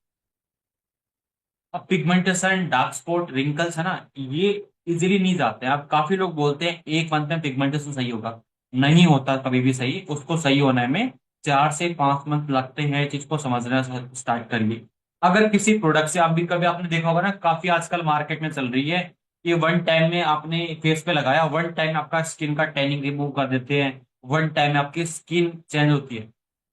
अब पिगमेंटेशन, डार्क स्पॉट, रिंकल्स है ना, ये इजीली नहीं जाते हैं। अब काफी लोग बोलते हैं 1 मंथ में पिगमेंटेशन सही होगा, नहीं होता कभी भी सही। उसको सही होने में 4 से 5 मंथ लगते हैं। चीज को समझना स्टार्ट करिए। अगर किसी प्रोडक्ट से, आप भी कभी आपने देखा होगा ना, काफी आजकल मार्केट में चल रही है कि वन टाइम में आपने फेस पे लगाया, वन टाइम आपका स्किन का टैनिंग रिमूव कर देते हैं, वन टाइम में आपकी स्किन चेंज होती है।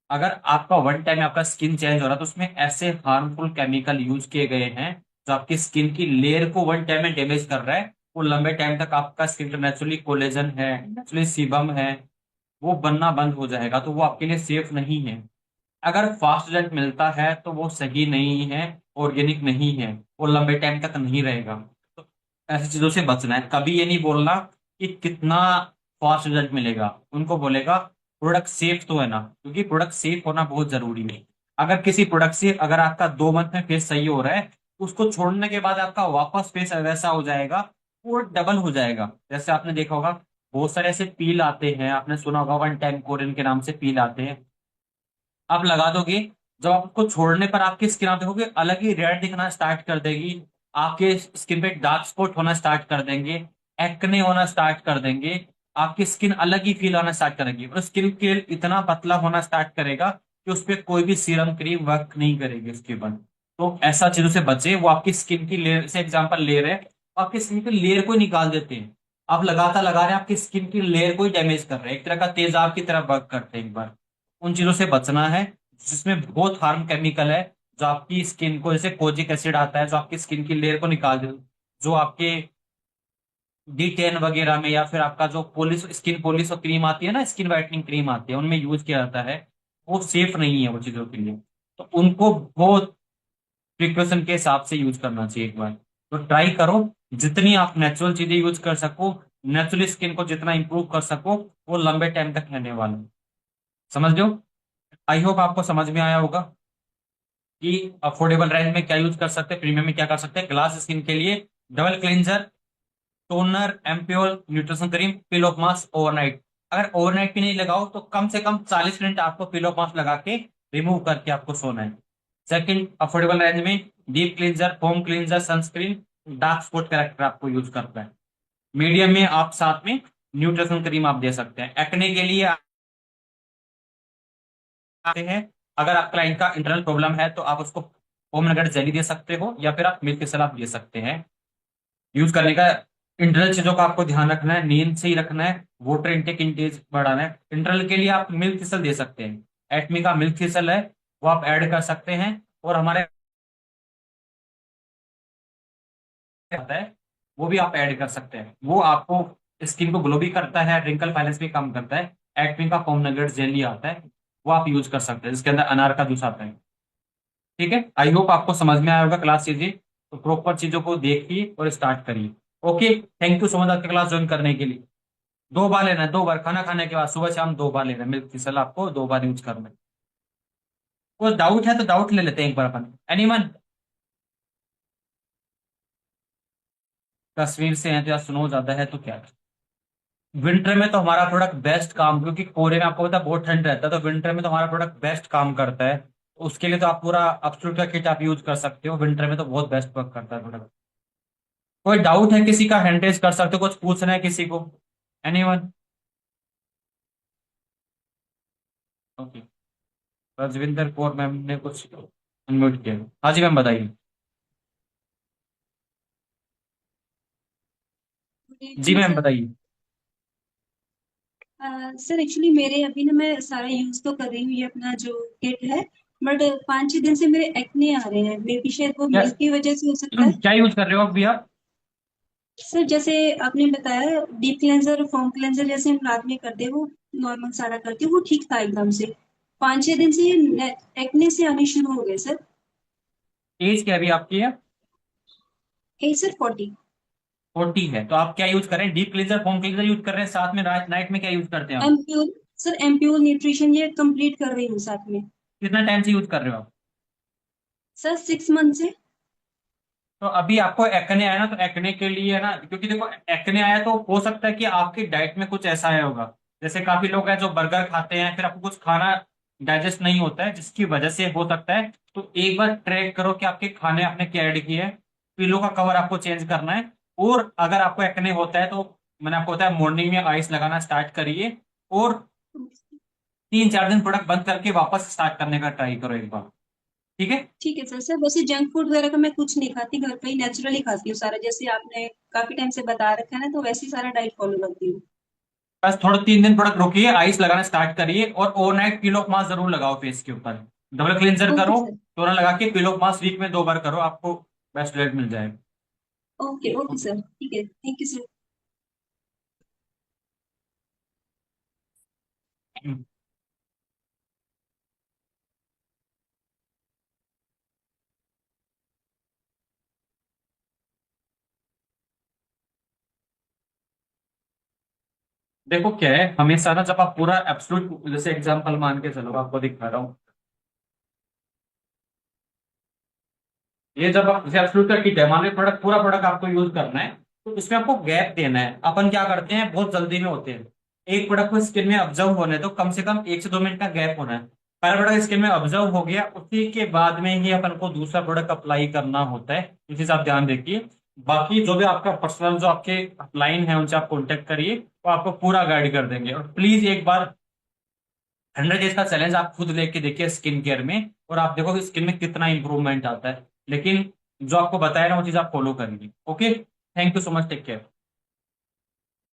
अगर आपका वन टाइम में आपका स्किन चेंज हो रहा है, तो उसमें ऐसे हार्मफुल केमिकल यूज किए गए हैं जो आपकी स्किन की लेयर को वन टाइम में डैमेज कर रहा है। वो लंबे टाइम तक आपका स्किन का नेचुरली कोलेजन है, नेचुरली सीबम है, वो बनना बंद हो जाएगा। तो वो आपके लिए सेफ नहीं है। अगर फास्ट रिजल्ट मिलता है तो वो सही नहीं है, ऑर्गेनिक नहीं है, वो लंबे टाइम तक नहीं रहेगा। तो ऐसी चीजों से बचना है। कभी ये नहीं बोलना कि कितना फास्ट रिजल्ट मिलेगा, उनको बोलेगा प्रोडक्ट सेफ तो है ना, क्योंकि प्रोडक्ट सेफ होना बहुत जरूरी है। अगर किसी प्रोडक्ट से, अगर आपका 2 मंथ में फेस सही हो रहा है, उसको छोड़ने के बाद आपका वापस फेस वैसा हो जाएगा, वो डबल हो जाएगा। जैसे आपने देखा होगा बहुत सारे ऐसे पील आते हैं, आपने सुना होगा वन टाइम कोरियन के नाम से पील आते हैं, आप लगा दोगे, जब आपको छोड़ने पर आपकी स्किन, आप देखोगे अलग ही रेड दिखना स्टार्ट कर देगी, आपके स्किन पे डार्क स्पॉट होना स्टार्ट कर देंगे, एक्ने होना स्टार्ट कर देंगे, आपकी स्किन अलग ही फील होना स्टार्ट करेगी। और स्किन के इतना पतला होना स्टार्ट करेगा कि उस पर कोई भी सीरम क्रीम वर्क नहीं करेगी उसके बाद। तो ऐसा चीजों से बचे। वो आपकी स्किन की लेयर से एग्जाम्पल ले रहे हैं, आपकी स्किन की लेयर को ही निकाल देते हैं। आप लगातार लगा रहे हैं, आपकी स्किन की लेयर को ही डैमेज कर रहे हैं, एक तरह का तेजाब की तरह वर्क करते हैं एक बार। उन चीजों से बचना है। जिसमें बहुत हार्म केमिकल है, जो आपकी स्किन को, जैसे कोजिक एसिड आता है जो आपकी स्किन की लेयर को निकाल दे, जो आपके D10 वगैरह में, या फिर आपका जो पॉलिश स्किन पॉलिश और क्रीम आती है ना, स्किन वाइटनिंग क्रीम आती है, उनमें यूज किया जाता है, वो सेफ नहीं है वो चीजों के लिए। तो उनको बहुत प्रिकॉशन के हिसाब से यूज करना चाहिए एक बार। तो ट्राई करो, जितनी आप नेचुरल चीजें यूज कर सको, नेचुरल स्किन को जितना इंप्रूव कर सको, वो लंबे टाइम तक रहने वाला है। समझ लो। आई होप आपको समझ में आया होगा कि अफोर्डेबल रेंज में क्या यूज कर सकते हैं, प्रीमियम में क्या कर सकते हैं। ग्लास स्किन के लिए double cleanser, toner, ampoule, nutrition cream, peel off mask overnight. अगर ओवरनाइट भी नहीं लगाओ तो कम से कम 40 मिनट आपको पिल ऑफ मास्क लगा के रिमूव करके आपको सोना है। सेकंड, अफोर्डेबल रेंज में deep cleanser, foam cleanser, sunscreen, dark spot character आपको यूज करना है। मीडियम में आप साथ में न्यूट्रिशन क्रीम आप दे सकते हैं। एक्ने के लिए आते हैं, अगर आप क्लाइंट का इंटरनल प्रॉब्लम है तो आप उसको होम नगेट जेली दे सकते हो, या फिर आप मिल्क सलाद दे सकते हैं। यूज करने का इंटरनल चीजों का आपको ध्यान रखना है, नींद से ही रखना है, वाटर इनटेक इंटेज बढ़ाना है। इंटरनल के लिए आप मिल्क थिसल दे सकते हैं, एटमी का मिल्क थिसल है, वो आप ऐड कर सकते हैं। और हमारे आता है, वो भी आप ऐड कर सकते हैं, वो आपको स्किन को ग्लो भी करता है, रिंकल फाइनेंस भी कम करता है। एटमी का फोम नगेट जेली आता है, वो आप यूज कर सकते हैं, जिसके अंदर अनार का जूस आता है। ठीक है, आई होप आपको समझ में आया होगा क्लास चीजें। तो प्रॉपर चीजों को देखिए और स्टार्ट करिए। Okay, thank you so much आपके क्लास ज्वाइन करने के लिए। 2 बार लेना है, 2 बार खाना खाने के बाद, सुबह शाम 2 बार लेना है मिल्क फिसल, आपको 2 बार यूज करना है। कोई डाउट है तो डाउट ले लेते हैं एक बार अपन। एनीवन कश्मीर से है तो, या स्नो ज्यादा है तो क्या। विंटर में तो हमारा प्रोडक्ट बेस्ट काम, क्योंकि कोरिया में आपको पता है बहुत ठंड रहता है, तो विंटर में तो हमारा प्रोडक्ट बेस्ट काम करता है। तो उसके लिए तो आप पूरा अपसूट का किट आप यूज कर सकते हो, विंटर में तो बहुत बेस्ट वर्क करता है प्रोडक्ट। कोई डाउट है किसी का, हैंड रेज कर सकते हो, कुछ पूछना है किसी को। Anyone. Okay, Rajwinder Kaur ma'am ने कुछ अनम्यूट किया। हाँ जी मैम, बताइए। गुड जी इवनिंग मैम, सर। बताइए। सर एक्चुअली मेरे अभी ना मैं सारा यूज तो कर रही हूँ ये अपना जो किट है, बट 5-6 दिन से मेरे एक्ने आ रहे हैं, मे बी शायद वो क्या मिल्क की वजह से हो सकता है। क्या यूज कर रहे हो आप भैया। सर जैसे आपने बताया डीप क्लेंजर फॉर्म क्लेंजर जैसे हम रात में करते हैं, वो नॉर्मल सारा करते हैं, वो ठीक था एकदम से। 5-6 दिन से ये एक्ने से आने शुरू हो गए सर। एज क्या अभी आपकी है। ए सर 40। 40 है तो आप क्या यूज कर रहे हैं, deep cleanser, foam cleanser use कर रहे हैं, साथ में नाइट में क्या यूज करते हैं आप। एम्प्योर। सर एम्प्योर न्यूट्रिशन ये कंप्लीट कर रही हूँ साथ में। कितना टाइम से यूज कर रहे हो आप। सर 6 मंथ से। तो अभी आपको एक्ने आया ना, तो एक्ने के लिए है ना, क्योंकि देखो एक्ने आया तो हो सकता है कि आपकी डाइट में कुछ ऐसा आया होगा। जैसे काफी लोग हैं जो बर्गर खाते हैं, फिर आपको कुछ खाना डाइजेस्ट नहीं होता है, जिसकी वजह से हो सकता है। तो एक बार ट्रैक करो कि आपके खाने आपने क्या ऐड किए हैं, पिलो का कवर आपको चेंज करना है। और अगर आपको एक्ने होता है तो मैंने आपको बताया मॉर्निंग में आइस लगाना स्टार्ट करिए, और 3-4 दिन प्रोडक्ट बंद करके वापस स्टार्ट करने का ट्राई करो एक बार। ठीक है। ठीक है सर। सर वैसे जंक फूड वगैरह का मैं कुछ नहीं खाती, घर का ही नेचुरली खाती हूँ सारा, जैसे आपने काफी टाइम से बता रखा है ना, तो वैसे ही सारा डाइट फॉलो करती हूँ। बस थोड़ा 3 दिन प्रोडक्ट रोकिए, आइस लगाना स्टार्ट करिए, और ओवरनाइट पील ऑफ मास्क जरूर लगाओ फेस के ऊपर। डबल क्लींजर ओके करो, सर। टोनर लगा के पील ऑफ मास्क वीक में 2 बार करो, आपको बेस्ट रिजल्ट मिल जाएगा। ओके ओके सर, ठीक है, थैंक यू सर। देखो क्या है, हमेशा ना जब आप पूरा एब्सोल्यूट, जैसे एग्जांपल मान के चलो, आपको दिखा रहा हूँ, ये जब आप जैसे एब्सोल्यूट का किट है, मान लो प्रोडक्ट पूरा प्रोडक्ट आपको यूज करना है, तो इसमें आपको गैप देना है। अपन क्या करते हैं, बहुत जल्दी में होते हैं, एक प्रोडक्ट को स्किन में ऑब्जर्व होने तो कम से कम 1 से 2 मिनट का गैप होना है। पहला प्रोडक्ट स्किन में ऑब्जर्व हो गया, उसी के बाद में ही अपन को दूसरा प्रोडक्ट अप्लाई करना होता है। इस चीज आप ध्यान रखिए। बाकी जो भी आपका पर्सनल जो आपके लाइन है, उनसे आप कॉन्टेक्ट करिए, वो आपको पूरा गाइड कर देंगे। और प्लीज एक बार 100 डेज का चैलेंज आप खुद लेके देखिए स्किन केयर में, और आप देखो कि स्किन में कितना इंप्रूवमेंट आता है। लेकिन जो आपको बताया ना वो चीज आप फॉलो करेंगे। Okay, thank you so much, take care.